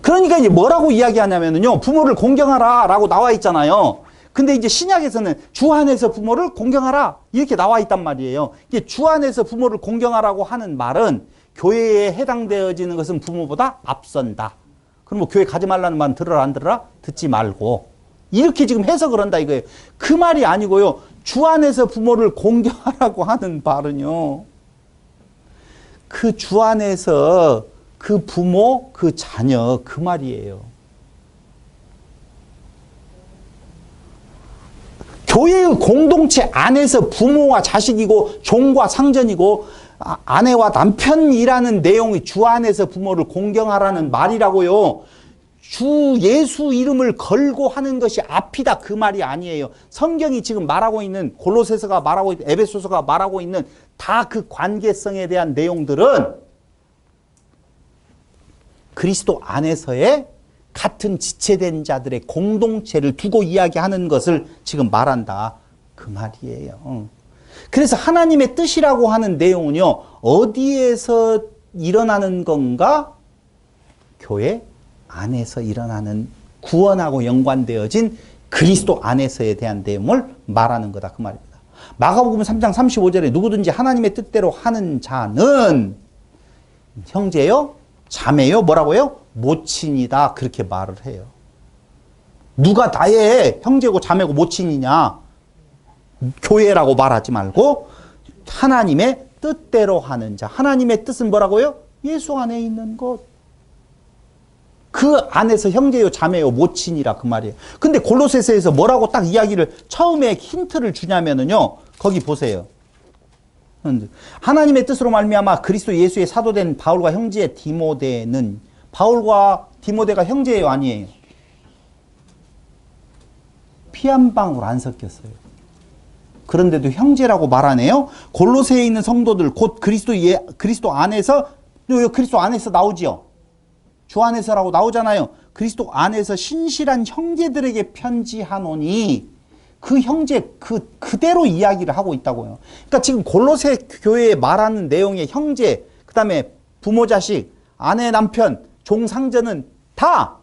그러니까 이제 뭐라고 이야기하냐면요. 부모를 공경하라 라고 나와 있잖아요. 근데 이제 신약에서는 주 안에서 부모를 공경하라 이렇게 나와 있단 말이에요. 이게 주 안에서 부모를 공경하라고 하는 말은 교회에 해당되어지는 것은 부모보다 앞선다. 그럼 뭐 교회 가지 말라는 말은 들으라 안 들으라? 듣지 말고. 이렇게 지금 해석을 한다 이거예요. 그 말이 아니고요. 주 안에서 부모를 공경하라고 하는 말은요. 그 주 안에서 그 부모, 그 자녀, 그 말이에요. 교회의 공동체 안에서 부모와 자식이고 종과 상전이고 아내와 남편이라는 내용이 주 안에서 부모를 공경하라는 말이라고요. 주 예수 이름을 걸고 하는 것이 앞이다 그 말이 아니에요. 성경이 지금 말하고 있는 골로새서가 말하고 있는 에베소서가 말하고 있는 다 그 관계성에 대한 내용들은 그리스도 안에서의 같은 지체된 자들의 공동체를 두고 이야기하는 것을 지금 말한다 그 말이에요. 그래서 하나님의 뜻이라고 하는 내용은요, 어디에서 일어나는 건가? 교회 안에서 일어나는 구원하고 연관되어진 그리스도 안에서에 대한 내용을 말하는 거다 그 말입니다. 마가복음 3장 35절에 누구든지 하나님의 뜻대로 하는 자는 형제요, 자매요, 뭐라고요? 모친이다 그렇게 말을 해요. 누가 나의 형제고 자매고 모친이냐? 교회라고 말하지 말고 하나님의 뜻대로 하는 자. 하나님의 뜻은 뭐라고요? 예수 안에 있는 것. 그 안에서 형제요 자매요 모친이라 그 말이에요. 근데 골로새서에서 뭐라고 딱 이야기를 처음에 힌트를 주냐면은요. 거기 보세요. 하나님의 뜻으로 말미암아 그리스도 예수의 사도된 바울과 형제 디모데는, 바울과 디모데가 형제예요 아니에요? 피 한 방울 안 섞였어요. 그런데도 형제라고 말하네요. 골로새에 있는 성도들 곧 그리스도 안에서, 그리스도 안에서 나오지요. 주 안에서라고 나오잖아요. 그리스도 안에서 신실한 형제들에게 편지하노니, 그 형제 그대로 이야기를 하고 있다고요. 그러니까 지금 골로새 교회에 말하는 내용의 형제, 그 다음에 부모 자식, 아내 남편, 종 상전은 다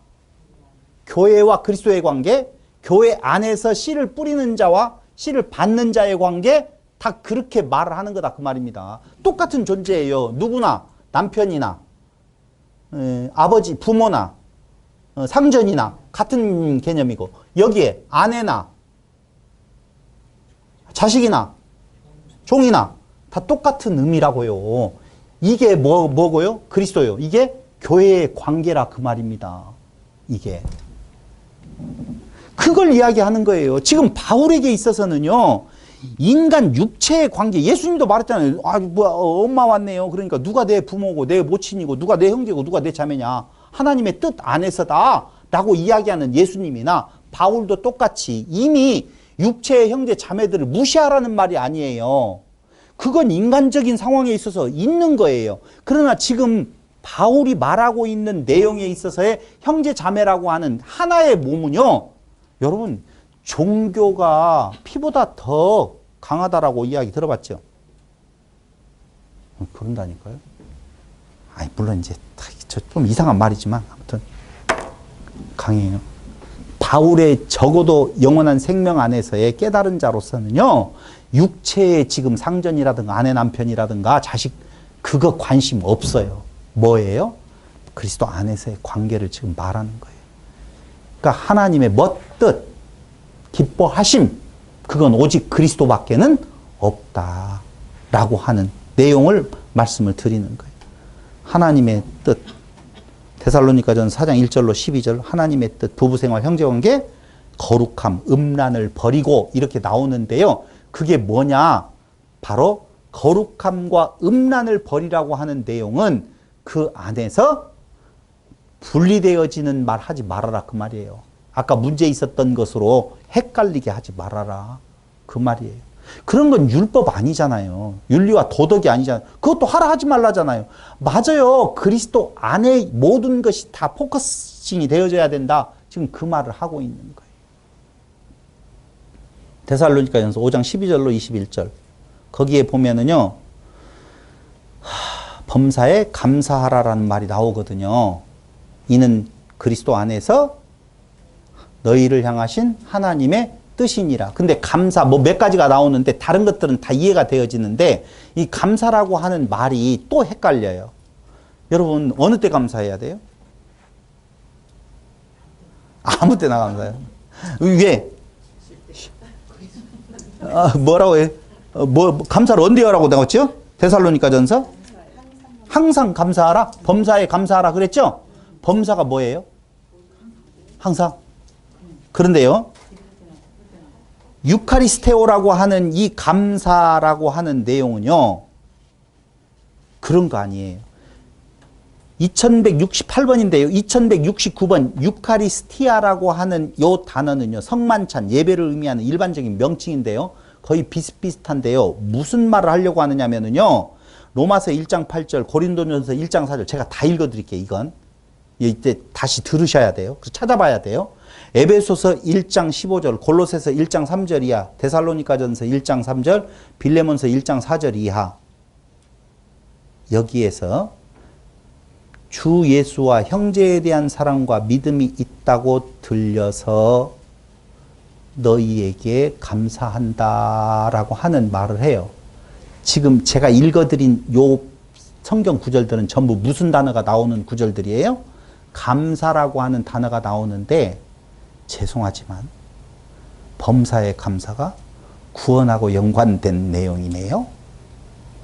교회와 그리스도의 관계, 교회 안에서 씨를 뿌리는 자와 씨를 받는 자의 관계, 다 그렇게 말을 하는 거다 그 말입니다. 똑같은 존재예요. 누구나, 남편이나 아버지, 부모나 상전이나 같은 개념이고, 여기에 아내나 자식이나 종이나 다 똑같은 의미라고요. 이게 뭐고요? 그리스도요. 이게 교회의 관계라 그 말입니다. 이게 그걸 이야기하는 거예요. 지금 바울에게 있어서는요, 인간 육체의 관계, 예수님도 말했잖아요. 엄마 왔네요. 그러니까 누가 내 부모고 내 모친이고 누가 내 형제고 누가 내 자매냐, 하나님의 뜻 안에서다 라고 이야기하는 예수님이나 바울도 똑같이 이미 육체의 형제 자매들을 무시하라는 말이 아니에요. 그건 인간적인 상황에 있어서 있는 거예요. 그러나 지금 바울이 말하고 있는 내용에 있어서의 형제 자매라고 하는 하나의 몸은요, 여러분 종교가 피보다 더 강하다라고 이야기 들어봤죠? 그런다니까요. 아니 물론 이제 좀 이상한 말이지만 아무튼 강해요. 바울의 적어도 영원한 생명 안에서의 깨달은 자로서는요, 육체의 지금 상전이라든가 아내 남편이라든가 자식 그거 관심 없어요. 뭐예요? 그리스도 안에서의 관계를 지금 말하는 거예요. 그러니까 하나님의 멋뜻, 기뻐하심, 그건 오직 그리스도밖에는 없다라고 하는 내용을 말씀을 드리는 거예요. 하나님의 뜻, 데살로니가전서 4장 1절로 12절, 하나님의 뜻, 부부생활, 형제관계, 거룩함, 음란을 버리고 이렇게 나오는데요. 그게 뭐냐? 바로 거룩함과 음란을 버리라고 하는 내용은 그 안에서 분리되어지는 말 하지 말아라 그 말이에요. 아까 문제 있었던 것으로 헷갈리게 하지 말아라 그 말이에요. 그런 건 율법 아니잖아요. 윤리와 도덕이 아니잖아요. 그것도 하라 하지 말라잖아요. 맞아요. 그리스도 안에 모든 것이 다 포커싱이 되어져야 된다. 지금 그 말을 하고 있는 거예요. 데살로니가전서 5장 12절로 21절 거기에 보면은요, 범사에 감사하라라는 말이 나오거든요. 이는 그리스도 안에서 너희를 향하신 하나님의 뜻이니라. 근데 감사 몇 가지가 나오는데 다른 것들은 다 이해가 되어지는데 이 감사라고 하는 말이 또 헷갈려요. 여러분 어느 때 감사해야 돼요? 아무 때나 감사해요. 왜? 뭐라고 해? 감사를 언제 하라고 나왔죠? 데살로니가전서? 항상 감사하라. 범사에 감사하라 그랬죠? 범사가 뭐예요? 항상. 그런데요. 유카리스테오라고 하는 이 감사라고 하는 내용은요. 그런 거 아니에요. 2168번인데요. 2169번 유카리스티아라고 하는 요 단어는요. 성만찬, 예배를 의미하는 일반적인 명칭인데요. 거의 비슷비슷한데요. 무슨 말을 하려고 하느냐면요. 로마서 1장 8절, 고린도전서 1장 4절 제가 다 읽어드릴게요. 이건. 이때 다시 들으셔야 돼요. 그래서 찾아봐야 돼요. 에베소서 1장 15절, 골로새서 1장 3절 이하, 데살로니가전서 1장 3절, 빌레몬서 1장 4절 이하. 여기에서 주 예수와 형제에 대한 사랑과 믿음이 있다고 들려서 너희에게 감사한다라고 하는 말을 해요. 지금 제가 읽어드린 요 성경 구절들은 전부 무슨 단어가 나오는 구절들이에요? 감사라고 하는 단어가 나오는데 죄송하지만 범사의 감사가 구원하고 연관된 내용이네요.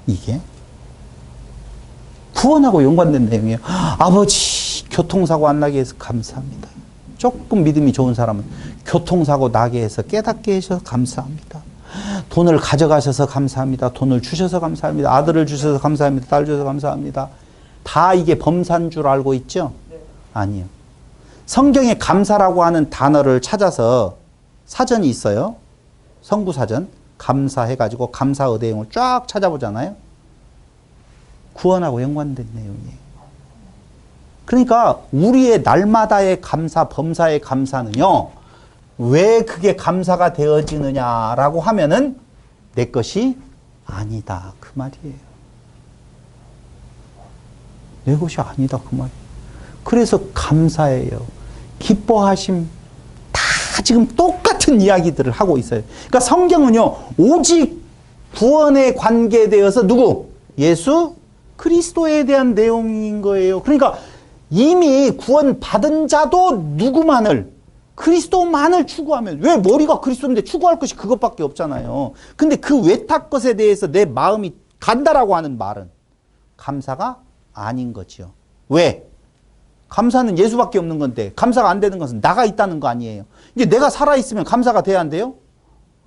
이게 구원하고 연관된 내용이에요. 아버지 교통사고 안 나게 해서 감사합니다. 조금 믿음이 좋은 사람은 교통사고 나게 해서 깨닫게 해주셔서 감사합니다. 돈을 가져가셔서 감사합니다. 돈을 주셔서 감사합니다. 아들을 주셔서 감사합니다. 딸 주셔서 감사합니다. 다 이게 범사인 줄 알고 있죠? 아니요. 성경에 감사라고 하는 단어를 찾아서 사전이 있어요. 성구사전. 감사해가지고 감사의대용을 쫙 찾아보잖아요. 구원하고 연관된 내용이에요. 그러니까 우리의 날마다의 감사, 범사의 감사는요. 왜 그게 감사가 되어지느냐라고 하면은 내 것이 아니다. 그 말이에요. 내 것이 아니다. 그 말이에요. 그래서 감사해요. 기뻐하심. 다 지금 똑같은 이야기들을 하고 있어요. 그러니까 성경은요. 오직 구원에 관계되어서 누구? 예수 그리스도에 대한 내용인 거예요. 그러니까 이미 구원 받은 자도 누구만을 그리스도만을 추구하면 왜 머리가 그리스도인데 추구할 것이 그것밖에 없잖아요. 근데 그 외탁 것에 대해서 내 마음이 간다라고 하는 말은 감사가 아닌 거죠. 왜? 감사는 예수밖에 없는 건데 감사가 안 되는 것은 나가 있다는 거 아니에요. 이제 내가 살아있으면 감사가 돼야 안 돼요?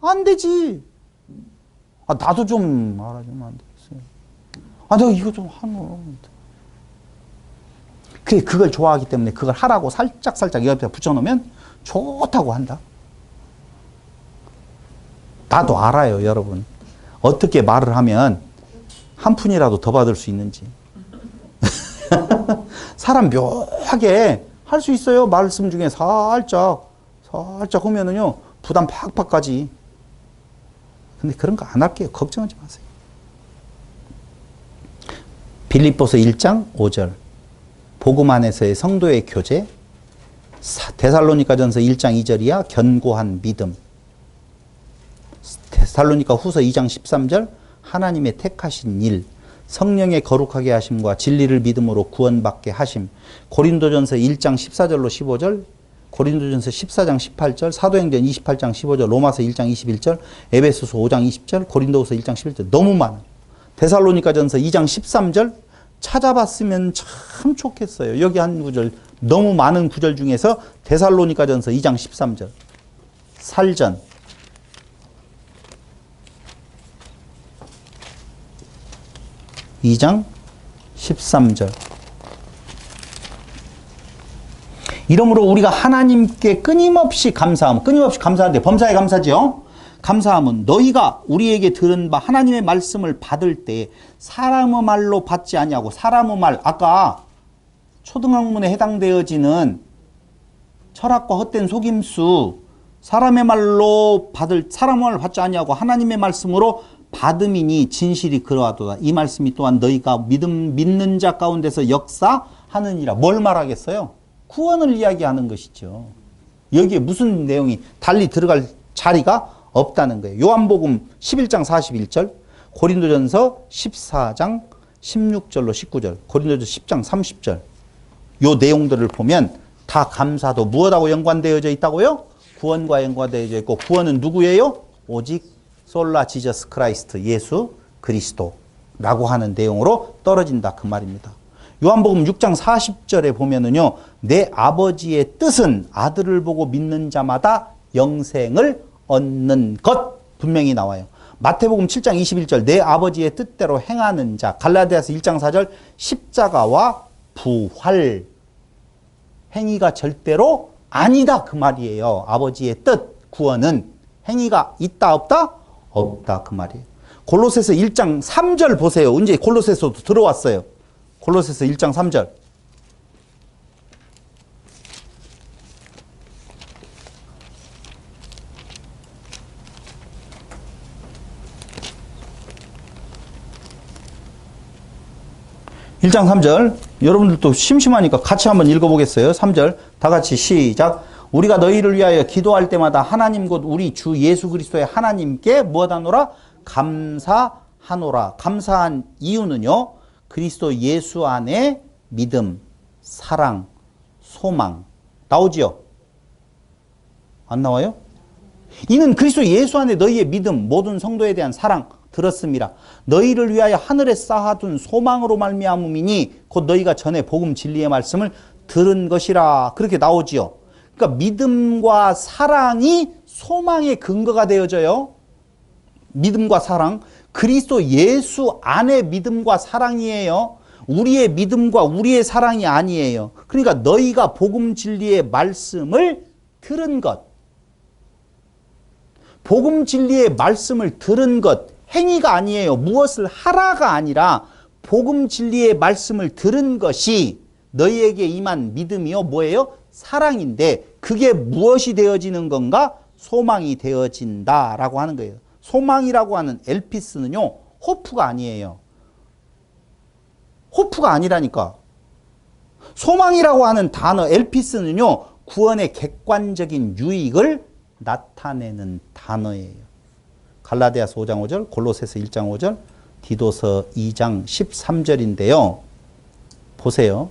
안 되지. 아, 나도 좀 알아주면 안 되겠어요. 아, 내가 이거 좀 하노. 그걸 좋아하기 때문에 그걸 하라고 살짝 옆에 붙여놓으면 좋다고 한다. 나도 알아요, 여러분. 어떻게 말을 하면 한 푼이라도 더 받을 수 있는지. 사람 묘하게 할 수 있어요. 말씀 중에 살짝 하면은요, 부담 팍팍 가지. 근데 그런 거 안 할게요. 걱정하지 마세요. 빌립보서 1장 5절. 복음 안에서의 성도의 교제. 데살로니가전서 1장 2절 이하 견고한 믿음. 데살로니가 후서 2장 13절. 하나님의 택하신 일. 성령의 거룩하게 하심과 진리를 믿음으로 구원받게 하심. 고린도전서 1장 14절로 15절. 고린도전서 14장 18절, 사도행전 28장 15절, 로마서 1장 21절, 에베소서 5장 20절, 고린도후서 1장 11절. 너무 많아요. 데살로니가전서 2장 13절 찾아봤으면 참 좋겠어요. 여기 한 구절, 너무 많은 구절 중에서 데살로니가전서 2장 13절. 살전. (2장 13절) 이러므로 우리가 하나님께 끊임없이 감사하는데 범사에 감사죠. 감사함은 너희가 우리에게 들은 바 하나님의 말씀을 받을 때 사람의 말로 받지 아니하고 사람의 말, 아까 초등학문에 해당되어지는 철학과 헛된 속임수, 사람의 말로 사람의 말을 받지 아니하고 하나님의 말씀으로 받음이니 진실이 그러하도다. 이 말씀이 또한 너희가 믿는 자 가운데서 역사하느니라. 뭘 말하겠어요? 구원을 이야기하는 것이죠. 여기에 무슨 내용이 달리 들어갈 자리가 없다는 거예요. 요한복음 11장 41절, 고린도전서 14장 16절로 19절, 고린도전서 10장 30절. 요 내용들을 보면 다 감사도 무엇하고 연관되어져 있다고요? 구원과 연관되어져 있고, 구원은 누구예요? 오직 솔라 지저스 크라이스트, 예수 그리스도. 라고 하는 내용으로 떨어진다 그 말입니다. 요한복음 6장 40절에 보면은요, 내 아버지의 뜻은 아들을 보고 믿는 자마다 영생을 얻는 것 분명히 나와요. 마태복음 7장 21절 내 아버지의 뜻대로 행하는 자, 갈라디아서 1장 4절 십자가와 부활 행위가 절대로 아니다 그 말이에요. 아버지의 뜻 구원은 행위가 있다 없다? 없다 그 말이에요. 골로새서 1장 3절 보세요. 이제 골로새서도 들어왔어요. 골로새서 1장 3절. 일장 3절. 여러분들도 심심하니까 같이 한번 읽어보겠어요. 3절. 다 같이 시작. 우리가 너희를 위하여 기도할 때마다 하나님 곧 우리 주 예수 그리스도의 하나님께 무엇하노라? 감사하노라. 감사한 이유는요, 그리스도 예수 안에 믿음, 사랑, 소망 나오지요? 안 나와요? 이는 그리스도 예수 안에 너희의 믿음, 모든 성도에 대한 사랑 들었습니다. 너희를 위하여 하늘에 쌓아둔 소망으로 말미암음이니 곧 너희가 전에 복음 진리의 말씀을 들은 것이라. 그렇게 나오지요. 그러니까 믿음과 사랑이 소망의 근거가 되어져요. 믿음과 사랑. 그리스도 예수 안에 믿음과 사랑이에요. 우리의 믿음과 우리의 사랑이 아니에요. 그러니까 너희가 복음 진리의 말씀을 들은 것. 복음 진리의 말씀을 들은 것. 행위가 아니에요. 무엇을 하라가 아니라 복음 진리의 말씀을 들은 것이 너희에게 임한 믿음이요. 뭐예요? 사랑인데 그게 무엇이 되어지는 건가? 소망이 되어진다라고 하는 거예요. 소망이라고 하는 엘피스는요, 호프가 아니에요. 호프가 아니라니까. 소망이라고 하는 단어 엘피스는요, 구원의 객관적인 유익을 나타내는 단어예요. 갈라디아서 5장 5절, 골로새서 1장 5절, 디도서 2장 13절인데요. 보세요.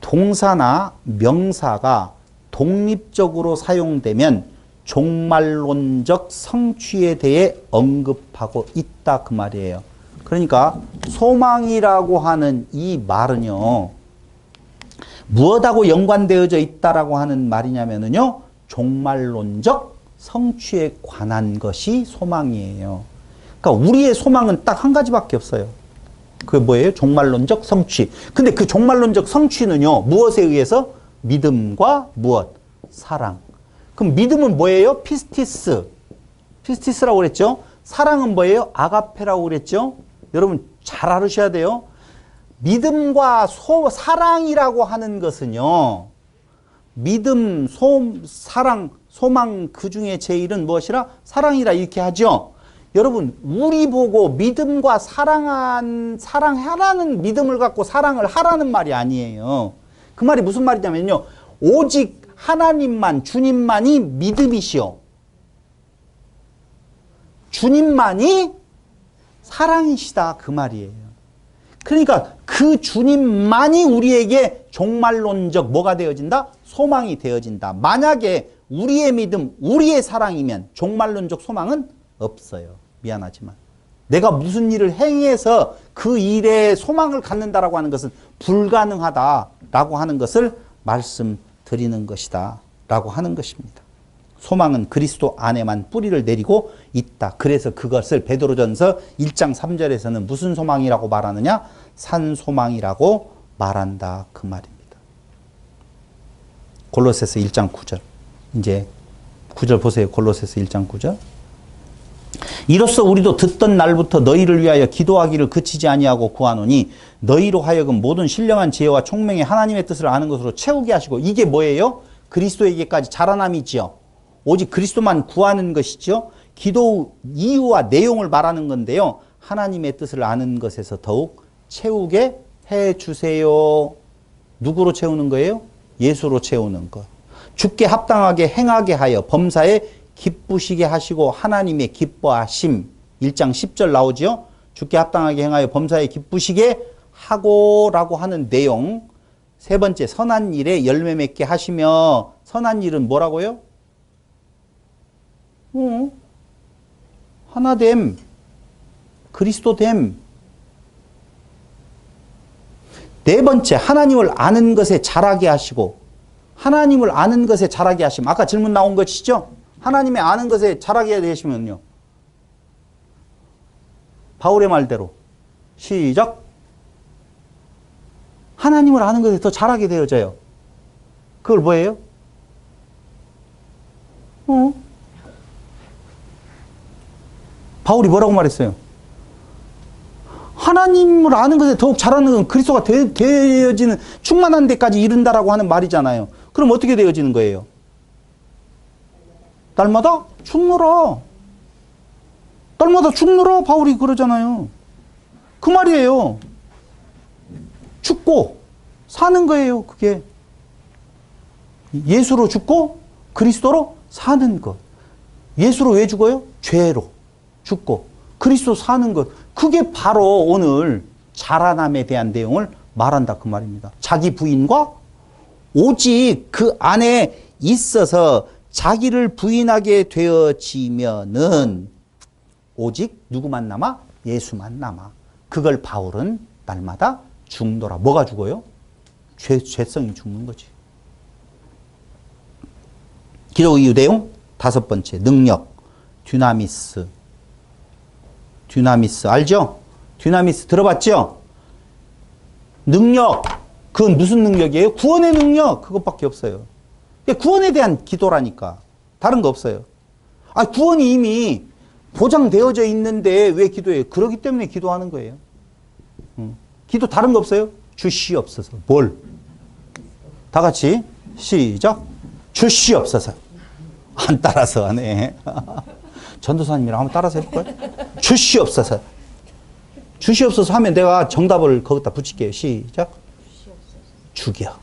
동사나 명사가 독립적으로 사용되면 종말론적 성취에 대해 언급하고 있다 그 말이에요. 그러니까 소망이라고 하는 이 말은요, 무엇하고 연관되어져 있다라고 하는 말이냐면요, 종말론적 성취에 관한 것이 소망이에요. 그러니까 우리의 소망은 딱 한 가지밖에 없어요. 그게 뭐예요? 종말론적 성취. 근데 그 종말론적 성취는요, 무엇에 의해서? 믿음과 무엇? 사랑. 그럼 믿음은 뭐예요? 피스티스. 피스티스라고 그랬죠? 사랑은 뭐예요? 아가페라고 그랬죠? 여러분 잘 알으셔야 돼요. 믿음과 사랑이라고 하는 것은요, 믿음, 사랑, 소망 그 중에 제일은 무엇이라? 사랑이라 이렇게 하죠. 여러분 우리 보고 믿음과 사랑하라는 믿음을 갖고 사랑을 하라는 말이 아니에요. 그 말이 무슨 말이냐면요, 오직 하나님만, 주님만이 믿음이시오. 주님만이 사랑이시다 그 말이에요. 그러니까 그 주님만이 우리에게 종말론적 뭐가 되어진다? 소망이 되어진다. 만약에 우리의 믿음, 우리의 사랑이면 종말론적 소망은 없어요. 미안하지만. 내가 무슨 일을 행해서 그 일에 소망을 갖는다라고 하는 것은 불가능하다라고 하는 것을 말씀드리는 것이다 라고 하는 것입니다. 소망은 그리스도 안에만 뿌리를 내리고 있다. 그래서 그것을 베드로전서 1장 3절에서는 무슨 소망이라고 말하느냐? 산소망이라고 말한다 그 말입니다. 골로새서 1장 9절. 이제 9절 보세요. 골로새서 1장 9절. 이로써 우리도 듣던 날부터 너희를 위하여 기도하기를 그치지 아니하고 구하노니 너희로 하여금 모든 신령한 지혜와 총명의 하나님의 뜻을 아는 것으로 채우게 하시고. 이게 뭐예요? 그리스도에게까지 자라남이지요. 오직 그리스도만 구하는 것이죠. 기도 이유와 내용을 말하는 건데요, 하나님의 뜻을 아는 것에서 더욱 채우게 해주세요. 누구로 채우는 거예요? 예수로 채우는 것. 주께 합당하게 행하게 하여 범사에 기쁘시게 하시고 하나님의 기뻐하심. 1장 10절 나오죠. 주께 합당하게 행하여 범사에 기쁘시게 하고 라고 하는 내용. 세 번째, 선한 일에 열매 맺게 하시며. 선한 일은 뭐라고요? 하나됨, 그리스도됨, 네 번째, 하나님을 아는 것에 자라게 하시고, 하나님을 아는 것에 자라게 하시면, 아까 질문 나온 것이죠? 하나님의 아는 것에 자라게 되시면요. 바울의 말대로 시작. 하나님을 아는 것에 더 자라게 되어져요. 그걸 뭐예요? 바울이 뭐라고 말했어요? 하나님을 아는 것에 더욱 자라는 건 그리스도가 되어지는 충만한 데까지 이른다라고 하는 말이잖아요. 그럼 어떻게 되어지는 거예요? 날마다 죽노라. 날마다 죽노라 바울이 그러잖아요. 그 말이에요. 죽고 사는 거예요. 그게 예수로 죽고 그리스도로 사는 것. 예수로 왜 죽어요? 죄로 죽고 그리스도 사는 것. 그게 바로 오늘 자라남에 대한 내용을 말한다 그 말입니다. 자기 부인과 오직 그 안에 있어서 자기를 부인하게 되어지면은 오직 누구만 남아? 예수만 남아. 그걸 바울은 날마다 죽노라. 뭐가 죽어요? 죄성이 죽는 거지. 기록 이유 내용 다섯 번째, 능력, 듀나미스. 듀나미스 알죠? 듀나미스 들어봤죠? 능력, 그건 무슨 능력이에요? 구원의 능력, 그것밖에 없어요. 구원에 대한 기도라니까. 다른 거 없어요. 아, 구원이 이미 보장되어져 있는데 왜 기도해요? 그러기 때문에 기도하는 거예요. 기도 다른 거 없어요? 주시옵소서. 뭘? 다 같이 시작. 주시옵소서. 안 따라서 하네. 전도사님이랑 한번 따라서 해볼까요? 주시옵소서. 주시옵소서 하면 내가 정답을 거기다 붙일게요. 시작. 죽여.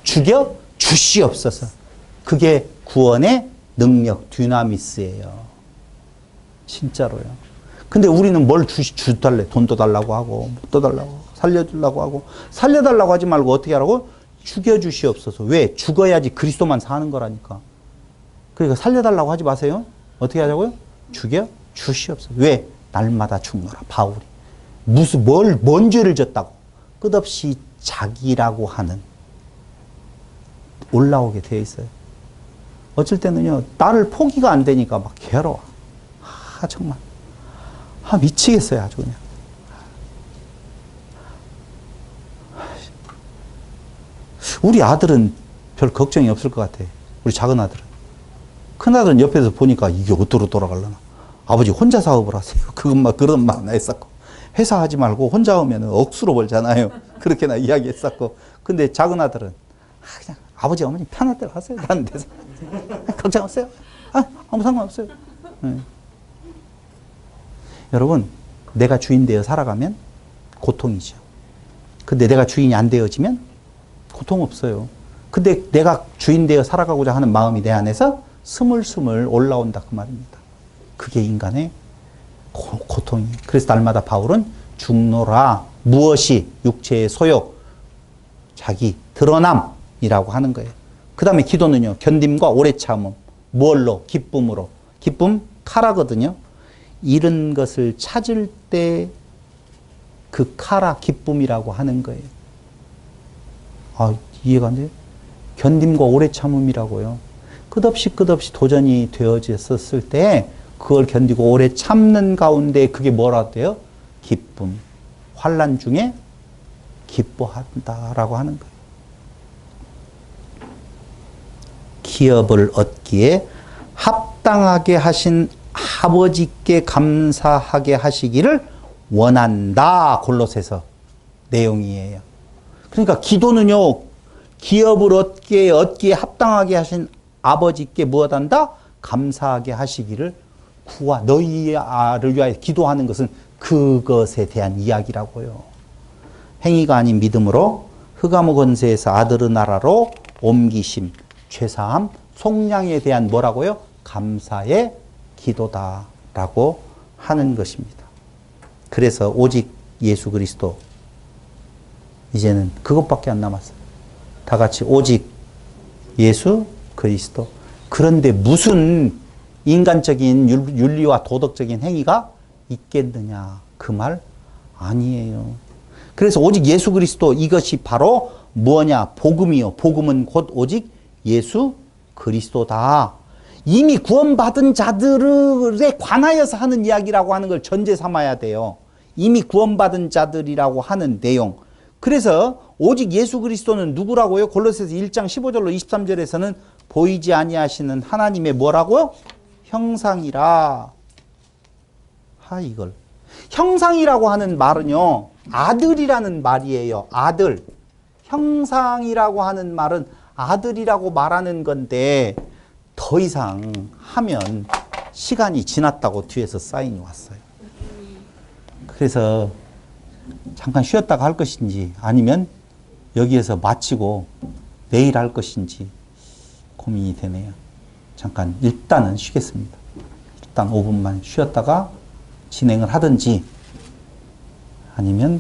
죽여 주시옵소서. 그게 구원의 능력, 듀나미스예요. 진짜로요. 근데 우리는 뭘 주달래? 돈도 달라고 하고, 못 달라고, 살려주려고 하고, 살려달라고 하지 말고 어떻게 하라고? 죽여주시옵소서. 왜? 죽어야지 그리스도만 사는 거라니까. 그러니까 살려달라고 하지 마세요. 어떻게 하자고요? 죽여주시옵소서. 왜? 날마다 죽노라. 바울이. 뭔 죄를 졌다고. 끝없이 자기라고 하는 올라오게 되어 있어요. 어쩔 때는요, 나를 포기가 안 되니까 막 괴로워. 정말. 미치겠어요, 아주 그냥. 우리 아들은 별 걱정이 없을 것 같아. 우리 작은 아들은. 큰 아들은 옆에서 보니까 이게 어디로 돌아가려나. 아버지 혼자 사업을 하세요. 그런 말 나 했었고. 회사 하지 말고 혼자 오면 억수로 벌잖아요. 그렇게나 이야기했었고. 근데 작은 아들은 그냥 아버지 어머니 편할 대로 하세요. 나는 데서. 걱정 없어요. 아무 상관없어요. 네. 여러분, 내가 주인 되어 살아가면 고통이죠. 근데 내가 주인이 안 되어지면 고통 없어요. 근데 내가 주인 되어 살아가고자 하는 마음이 내 안에서 스물스물 올라온다 그 말입니다. 그게 인간의 고통이에요. 그래서 날마다 바울은 죽노라. 무엇이? 육체의 소욕, 자기 드러남이라고 하는 거예요. 그 다음에 기도는요. 견딤과 오래 참음. 뭘로? 기쁨으로. 기쁨 카라거든요. 잃은 것을 찾을 때 그 카라 기쁨이라고 하는 거예요. 이해가 안 돼요? 견딤과 오래 참음이라고요. 끝없이 도전이 되어졌을 때 그걸 견디고 오래 참는 가운데 그게 뭐라 돼요? 기쁨. 환난 중에 기뻐한다라고 하는 거예요. 기업을 얻기에 합당하게 하신 아버지께 감사하게 하시기를 원한다. 골로새서 내용이에요. 그러니까 기도는요. 기업을 얻기에 합당하게 하신 아버지께 무엇한다? 감사하게 하시기를 너희를 위하여 기도하는 것은 그것에 대한 이야기라고요. 행위가 아닌 믿음으로 흑암의 권세에서 아들의 나라로 옮기심, 죄사함, 속량에 대한 뭐라고요? 감사의 기도다라고 하는 것입니다. 그래서 오직 예수 그리스도, 이제는 그것밖에 안 남았어요. 다 같이 오직 예수 그리스도. 그런데 무슨 인간적인 윤리와 도덕적인 행위가 있겠느냐? 그 말 아니에요. 그래서 오직 예수 그리스도 이것이 바로 뭐냐? 복음이요. 복음은 곧 오직 예수 그리스도다. 이미 구원받은 자들에 관하여서 하는 이야기라고 하는 걸 전제 삼아야 돼요. 이미 구원받은 자들이라고 하는 내용. 그래서 오직 예수 그리스도는 누구라고요? 골로새서 1장 15절로 23절에서는 보이지 아니하시는 하나님의 뭐라고요? 형상이라. 이걸. 형상이라고 하는 말은요, 아들이라는 말이에요. 아들. 형상이라고 하는 말은 아들이라고 말하는 건데, 더 이상 하면 시간이 지났다고 뒤에서 사인이 왔어요. 그래서 잠깐 쉬었다가 할 것인지 아니면 여기에서 마치고 내일 할 것인지 고민이 되네요. 잠깐 일단은 쉬겠습니다. 일단 5분만 쉬었다가 진행을 하든지 아니면